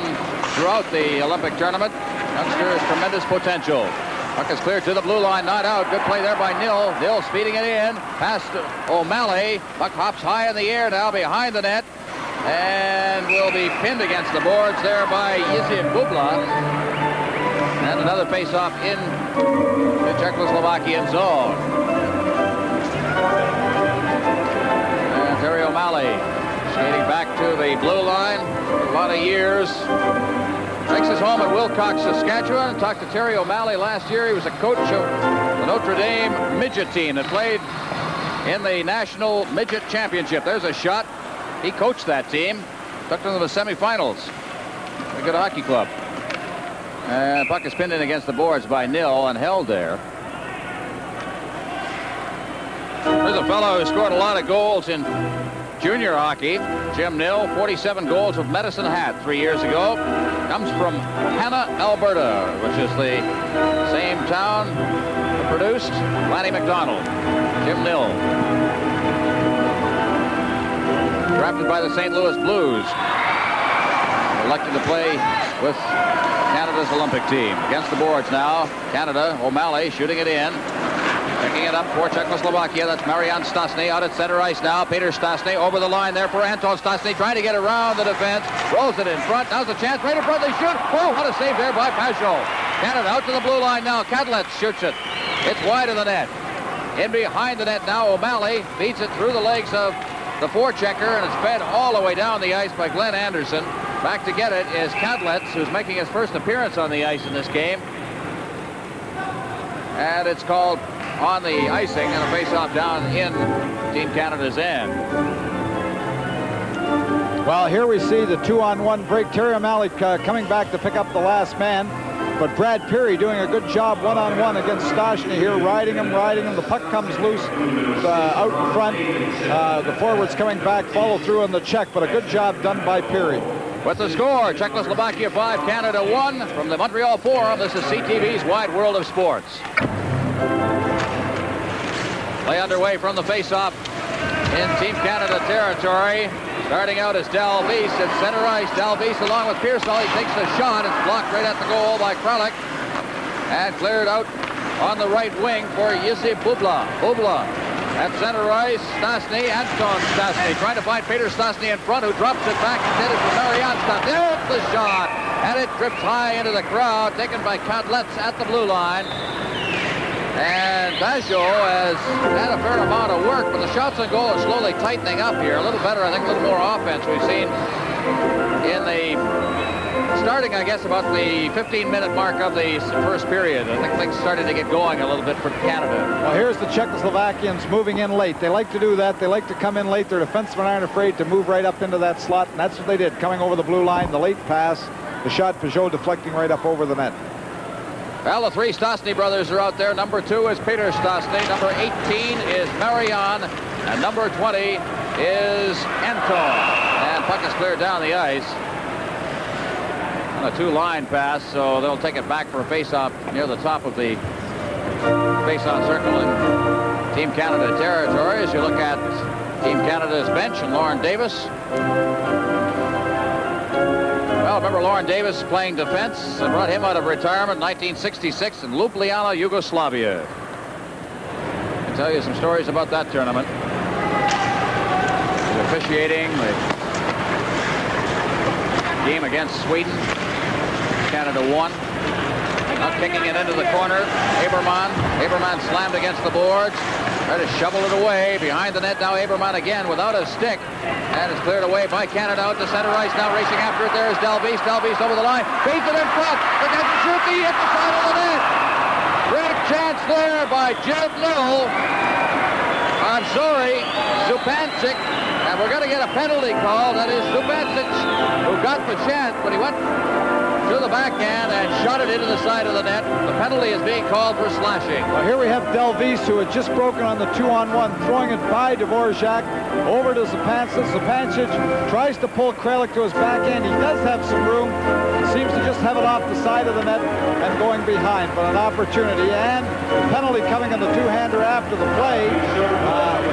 throughout the Olympic tournament. Youngster has tremendous potential. Puck is cleared to the blue line, not out. Good play there by Nil. Nil speeding it in. Past O'Malley. Puck hops high in the air now behind the net. And will be pinned against the boards there by Yusif Bubla. And another face-off in the Czechoslovakian zone. And Terry O'Malley skating back to the blue line. A lot of years. Makes his home at Wilcox, Saskatchewan. Talked to Terry O'Malley last year. He was a coach of the Notre Dame midget team that played in the National Midget Championship. There's a shot. He coached that team. Took them to the semifinals. A good hockey club. And puck is pinned in against the boards by Nil and held there. There's a fellow who scored a lot of goals in junior hockey. Jim Nil, 47 goals with Medicine Hat 3 years ago. Comes from Hanna, Alberta, which is the same town that produced Lanny McDonald. Jim Nil. Drafted by the St. Louis Blues. Elected to play with Canada's Olympic team. Against the boards now. Canada, O'Malley shooting it in. Picking it up for Czechoslovakia. That's Marian Stastny out at center ice now. Peter Stastny over the line there for Anton Stastny. Trying to get around the defense. Rolls it in front. Now's the chance. Right in front. They shoot. Oh, what a save there by Pajot. Canada out to the blue line now. Kadlec shoots it. It's wide of the net. In behind the net now. O'Malley beats it through the legs of the forechecker, and it's fed all the way down the ice by Glenn Anderson. Back to get it is Kadlec, who's making his first appearance on the ice in this game. And it's called on the icing and a face-off down in Team Canada's end. Well, here we see the 2-on-1 break. Terry O'Malley coming back to pick up the last man. But Brad Peary doing a good job one-on-one against Stastny here, riding him. The puck comes loose out in front. The forwards coming back, follow through on the check, but a good job done by Peary. With the score, Czechoslovakia 5, Canada 1. From the Montreal Forum, this is CTV's Wide World of Sports. Play underway from the face-off in Team Canada territory. Starting out is Dalvis at center ice. Dalvis along with Pearsall. He takes the shot. It's blocked right at the goal by Kralik. And cleared out on the right wing for Yusif Bubla. Bubla at center ice. Stastny, Anton Stastny trying to find Peter Stastny in front, who drops it back instead of Marian Stastny. There's the shot. And it drips high into the crowd. Taken by Kadlec at the blue line. And Pajot has had a fair amount of work, but the shots on goal are slowly tightening up here. A little better, I think, a little more offense we've seen in the starting, I guess, about the 15-minute mark of the first period. I think things started to get going a little bit for Canada. Well, here's the Czechoslovakians moving in late. They like to do that. They like to come in late. Their defensemen aren't afraid to move right up into that slot, and that's what they did, coming over the blue line. The late pass, the shot, Pajot deflecting right up over the net. Well, the three Stastny brothers are out there. Number 2 is Peter Stastny. Number 18 is Marian. And number 20 is Anton. And puck is cleared down the ice. On a 2-line pass, so they'll take it back for a face-off near the top of the face-off circle in Team Canada territory. As you look at Team Canada's bench and Lauren Davis. Well, remember Lauren Davis playing defense and brought him out of retirement in 1966 in Ljubljana, Yugoslavia. I'll tell you some stories about that tournament. He's officiating the game against Sweden. Canada won. Now kicking it into the corner. Haberman slammed against the boards. Tried to shovel it away. Behind the net now, Haberman again without a stick. And it's cleared away by Canada out to center ice. Now racing after it. There is Dalvis. Dalvis over the line. Beats it in front. Look at the shoot. He hit the side of the net. Great chance there by Jed Little. I'm sorry, Zupancic. And we're going to get a penalty call. That is Zupancic who got the chance, but he went to the backhand and shot it into the side of the net. The penalty is being called for slashing. Well, here we have Delvis, who had just broken on the 2-on-1, throwing it by Dvorak over to Zupancic. Zupancic tries to pull Kralik to his backhand. He does have some room. He seems to just have it off the side of the net and going behind, but an opportunity. And the penalty coming in the two-hander after the play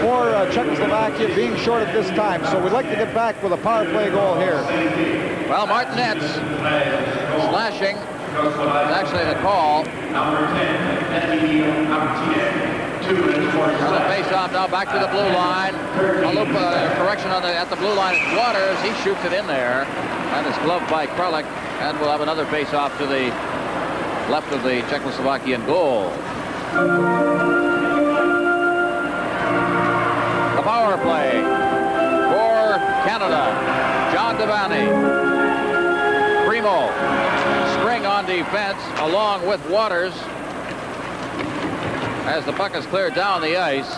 for Czechoslovakia being short at this time. So we'd like to get back with a power play goal here. Well, Martinez slashing is actually the call. So face off now, back to the blue line. Correction at the blue line. It's Waters. He shoots it in there. And it's gloved by Kralik. And we'll have another face off to the left of the Czechoslovakian goal. The power play for Canada. John Devaney. Primo. Spring on defense along with Waters. As the puck is cleared down the ice,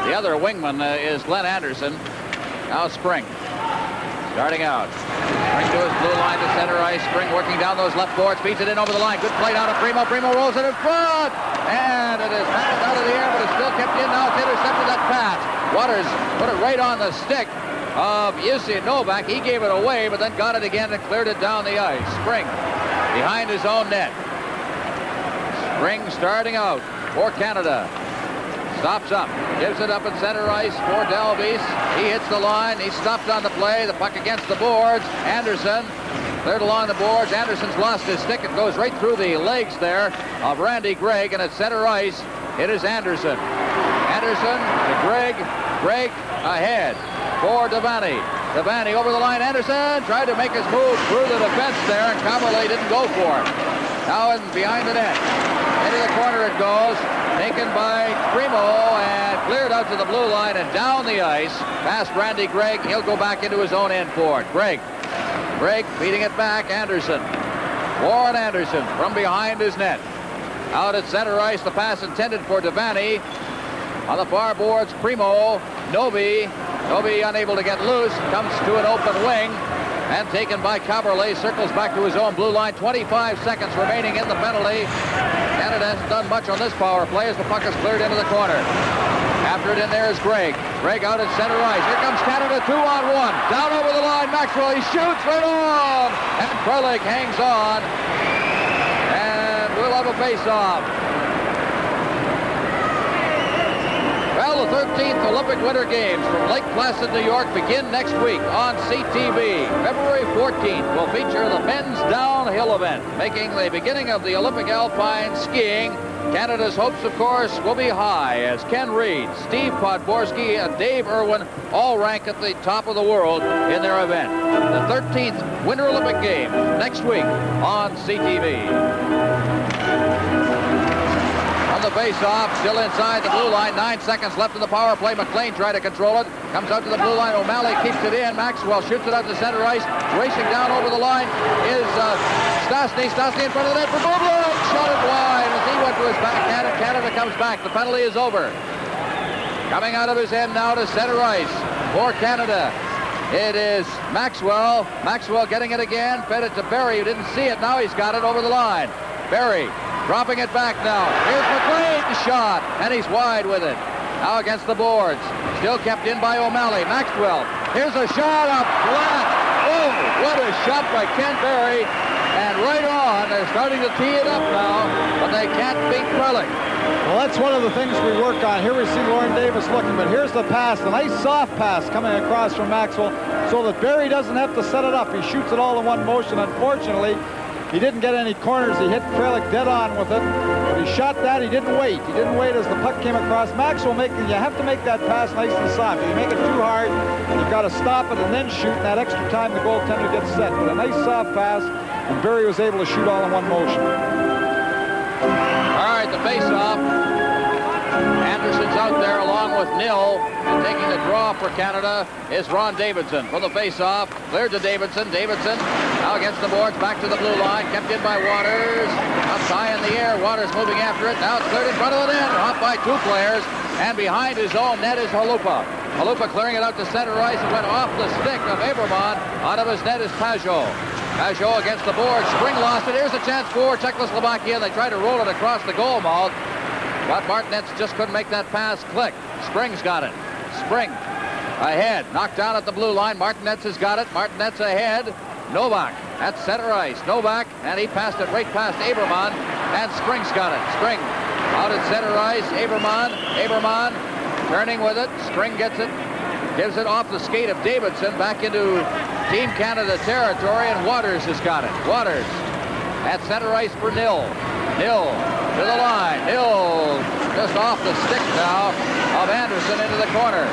the other wingman is Glenn Anderson. Now Spring. Starting out. Spring to his blue line to center ice. Spring working down those left boards. Feeds it in over the line. Good play down to Primo. Primo rolls it in front. And it is knocked out of the air, but it's still kept in. Now it's intercepted that pass. Waters put it right on the stick of Jussi Novak. He gave it away, but then got it again and cleared it down the ice. Spring behind his own net. Spring starting out for Canada. Stops up. Gives it up at center ice for Delvis. He hits the line. He stopped on the play. The puck against the boards. Anderson cleared along the boards. Anderson's lost his stick. It goes right through the legs there of Randy Gregg. And at center ice, it is Anderson. Anderson to Gregg. Gregg ahead for Devaney. Devaney over the line. Anderson tried to make his move through the defense there, and Caberlet didn't go for it. Now in behind the net. Into the corner it goes. Taken by Primo and cleared out to the blue line and down the ice. Past Randy Gregg. He'll go back into his own end for it. Gregg feeding it back. Anderson. Warren Anderson from behind his net. Out at center ice. The pass intended for Devaney. On the far boards, Primo. Novi unable to get loose. Comes to an open wing. And taken by Caberlet. Circles back to his own blue line. 25 seconds remaining in the penalty. Canada hasn't done much on this power play as the puck is cleared into the corner. After it in there is Gregg. Gregg out at center ice. Here comes Canada 2-on-1. Down over the line. Maxwell, he shoots right on. And Kralik hangs on. And we'll have a face-off. Well, the 13th Olympic Winter Games from Lake Placid, New York begin next week on CTV. February 14th will feature the men's downhill event, making the beginning of the Olympic alpine skiing. Canada's hopes, of course, will be high as Ken Reid, Steve Podborski, and Dave Irwin all rank at the top of the world in their event. The 13th Winter Olympic Games next week on CTV. On the face-off, still inside the blue line. 9 seconds left in the power play. McLean tried to control it. Comes out to the blue line. O'Malley keeps it in. Maxwell shoots it out to center ice. Racing down over the line is Stastny. Stastny in front of the net for Bublik. Shot it wide as he went to his backhand. Canada comes back. The penalty is over. Coming out of his end now to center ice for Canada. It is Maxwell. Maxwell getting it again. Fed it to Barry, who didn't see it. Now he's got it over the line. Barry dropping it back now. Here's McLean's shot, and he's wide with it. Now against the boards. Still kept in by O'Malley. Maxwell. Here's a shot up flat. Oh, what a shot by Ken Barry. And right on, they're starting to tee it up now, but they can't beat Kralik. Well, that's one of the things we work on. Here we see Lauren Davis looking, but here's the pass, a nice soft pass coming across from Maxwell so that Barry doesn't have to set it up. He shoots it all in one motion. Unfortunately, he didn't get any corners. He hit Kralik dead on with it. But he shot that. He didn't wait. He didn't wait as the puck came across. Maxwell, you have to make that pass nice and soft. If you make it too hard, you've got to stop it and then shoot. And that extra time, the goaltender gets set. But a nice soft pass, and Barry was able to shoot all in one motion. All right, the face-off. Anderson's out there along with Nill, and taking the draw for Canada is Ron Davidson. For the face-off, cleared to Davidson. Davidson now against the boards, back to the blue line, kept in by Waters. Up high in the air, Waters moving after it. Now it's cleared in front of the net, off by two players, and behind his own net is Halupa. Halupa clearing it out to center ice. It went off the stick of Abermont. Out of his net is Pajot. Pajot against the board. Spring lost it. Here's a chance for Czechoslovakia. They tried to roll it across the goal mouth, but Martinez just couldn't make that pass click. Spring's got it. Spring ahead. Knocked down at the blue line. Martinez has got it. Martinez ahead. Novak at center ice. Novak, and he passed it right past Aberman, and Spring's got it. Spring out at center ice. Aberman turning with it. Spring gets it. Gives it off the skate of Davidson back into Team Canada territory, and Waters has got it. Waters at center ice for Nil. Nil to the line. Nil just off the stick now of Anderson into the corner.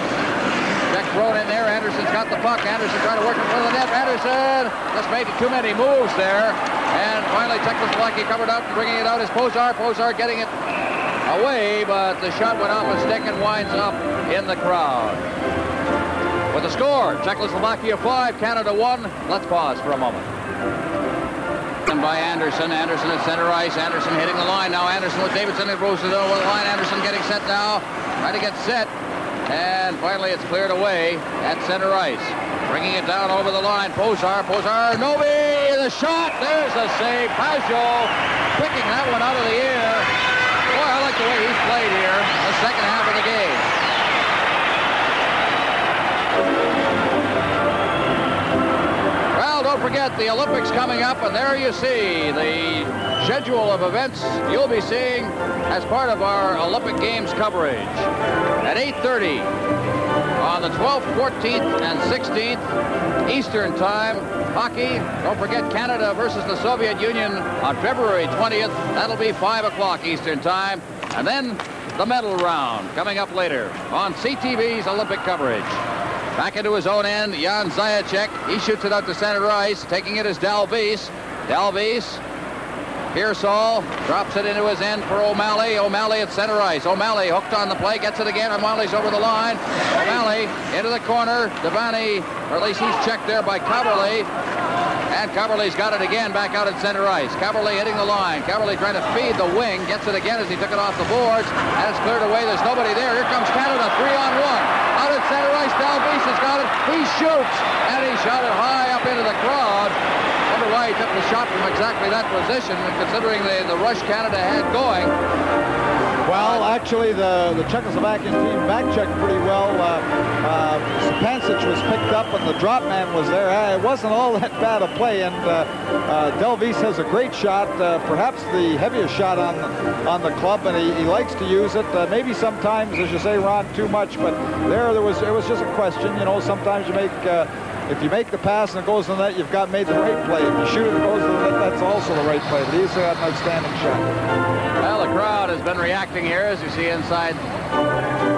Check thrown in there. Anderson's got the puck. Anderson trying to work in front of the net. Anderson just made too many moves there. And finally Czechoslovakia covered up and bringing it out is Pozar. Pozar getting it away, but the shot went off a stick and winds up in the crowd. With the score, Czechoslovakia 5, Canada 1. Let's pause for a moment. And by Anderson. Anderson at center ice. Anderson hitting the line now. Anderson with Davidson. It goes to the line. Anderson getting set now. Trying to get set. And finally it's cleared away at center ice. Bringing it down over the line. Pozar. Novi. The shot. There's the save. Pajot picking that one out of the air. Boy, I like the way he's played here the second half of the game. Well, don't forget the Olympics coming up, and there you see the schedule of events you'll be seeing as part of our Olympic Games coverage. At 8:30 on the 12th, 14th, and 16th Eastern Time, hockey. Don't forget Canada versus the Soviet Union on February 20th. That'll be 5 o'clock Eastern Time. And then the medal round coming up later on CTV's Olympic coverage. Back into his own end, Jan Zajac. He shoots it out to center ice. Taking it is Dalvis. Dalvis. Pearsall drops it into his end for O'Malley. O'Malley at center ice. O'Malley hooked on the play. Gets it again. O'Malley's over the line. O'Malley into the corner. Devaney, or at least he's checked there by Coverley. And Coverley's got it again back out at center ice. Coverley hitting the line. Coverley trying to feed the wing. Gets it again as he took it off the boards. And it's cleared away. There's nobody there. Here comes Canada. 3-on-1. Out at center ice. Dalvis has got it. He shoots. And he shot it high up into the crowd. I wonder why he took the shot from exactly that position, considering the rush Canada had going. Well, actually, the Czechoslovakian team back-checked pretty well. Sapancic was picked up, and the drop man was there. It wasn't all that bad a play, and Dalvis has a great shot, perhaps the heaviest shot on the club, and he likes to use it. Maybe sometimes, as you say, Ron, too much, but it was just a question. You know, sometimes you make... if you make the pass and it goes to the net, you've made the right play. If you shoot it and it goes to the net, that's also the right play. But he's got an outstanding shot. Well, the crowd has been reacting here, as you see inside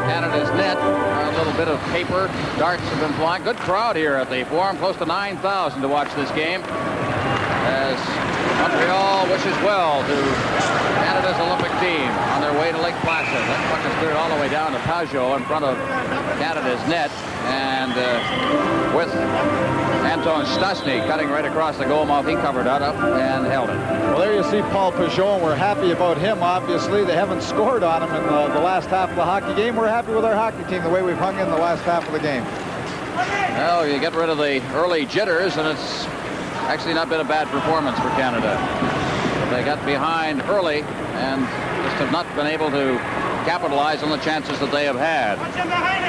Canada's net. A little bit of paper. Darts have been flying. Good crowd here at the Forum. Close to 9,000 to watch this game. As Montreal wishes well to Canada's Olympic team on their way to Lake Placid. That puck is cleared all the way down to Pajot in front of Canada's net. And with Anton Stastny cutting right across the goal mouth, he covered that up and held it. Well, there you see Paul Pajot, and we're happy about him, obviously. They haven't scored on him in the last half of the hockey game. We're happy with our hockey team, the way we've hung in the last half of the game. Well, you get rid of the early jitters, and it's actually not been a bad performance for Canada. They got behind early and just have not been able to capitalize on the chances that they have had.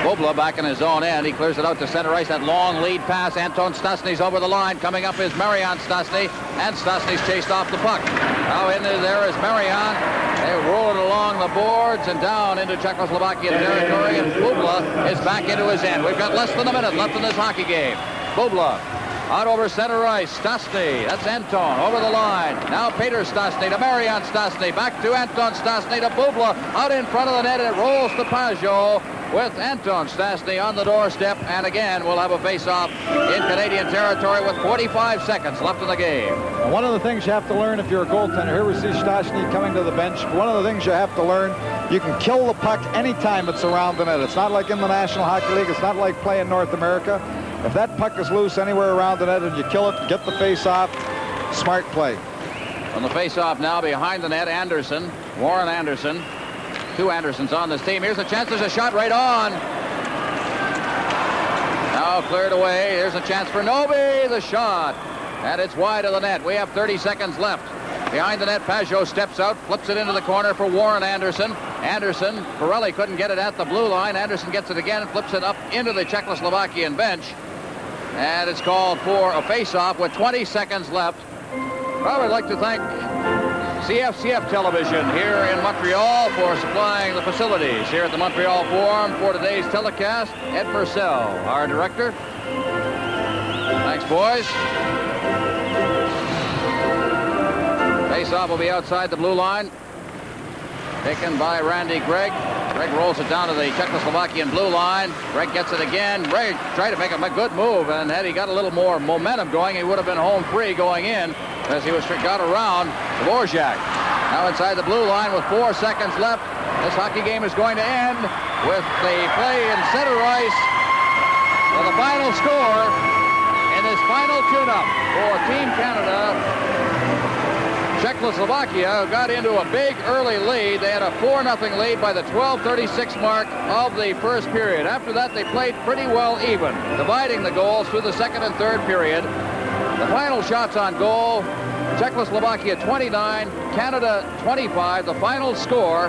Bobla back in his own end. He clears it out to center ice. That long lead pass. Anton Stastny's over the line. Coming up is Marian Stastny, and Stastny's chased off the puck. Now in there is Marian. They roll it along the boards and down into Czechoslovakian territory, and Bobla is back into his end. We've got less than a minute left in this hockey game. Bobla out over center ice. Stastny, that's Anton, over the line. Now Peter Stastny to Marian Stastny. Back to Anton Stastny to Bobla. Out in front of the net, and it rolls to Pajot with Anton Stastny on the doorstep. And again, we'll have a face-off in Canadian territory with 45 seconds left in the game. And one of the things you have to learn if you're a goaltender, here we see Stastny coming to the bench. One of the things you have to learn, you can kill the puck anytime it's around the net. It's not like in the National Hockey League. It's not like playing North America. If that puck is loose anywhere around the net and you kill it, get the face-off, smart play. On the face-off now behind the net, Anderson, Warren Anderson. Two Andersons on this team. Here's a chance. There's a shot right on. Now cleared away. Here's a chance for Novi. The shot And it's wide of the net. We have 30 seconds left. Behind the net, Pajot steps out, flips it into the corner for Warren Anderson. Anderson, Pirelli couldn't get it at the blue line. Anderson gets it again and flips it up into the Czechoslovakian bench. And it's called for a face-off with 20 seconds left. I would like to thank CFCF Television here in Montreal for supplying the facilities here at the Montreal Forum for today's telecast. Ed Purcell, our director. Thanks, boys. Face-off will be outside the blue line. Taken by Randy Gregg. Gregg rolls it down to the Czechoslovakian blue line. Gregg gets it again. Gregg tried to make a good move, and had he got a little more momentum going, he would have been home free going in as he got around Dvorak. Now inside the blue line with 4 seconds left. This hockey game is going to end with the play in center ice for the final score in this final tune-up for Team Canada. Czechoslovakia got into a big early lead. They had a 4-0 lead by the 12:36 mark of the first period. After that, they played pretty well even, dividing the goals through the second and third period. The final shots on goal, Czechoslovakia 29, Canada 25. The final score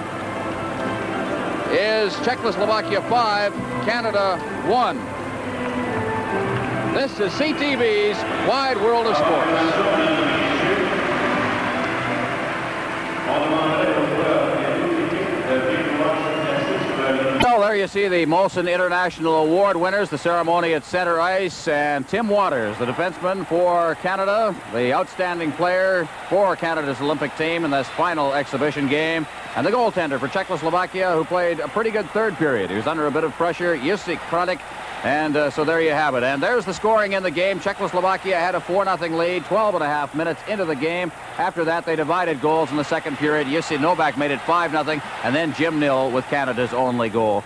is Czechoslovakia 5, Canada 1. This is CTV's Wide World of Sports. Well, there you see the Molson International Award winners, the ceremony at center ice, and Tim Waters, the defenseman for Canada, the outstanding player for Canada's Olympic team in this final exhibition game, and the goaltender for Czechoslovakia, who played a pretty good third period. He was under a bit of pressure, Jussi Kranek. And so there you have it. And there's the scoring in the game. Czechoslovakia had a 4-0 lead, 12.5 minutes into the game. After that, they divided goals in the second period. Jussi Novak made it 5-0, and then Jim Nill with Canada's only goal.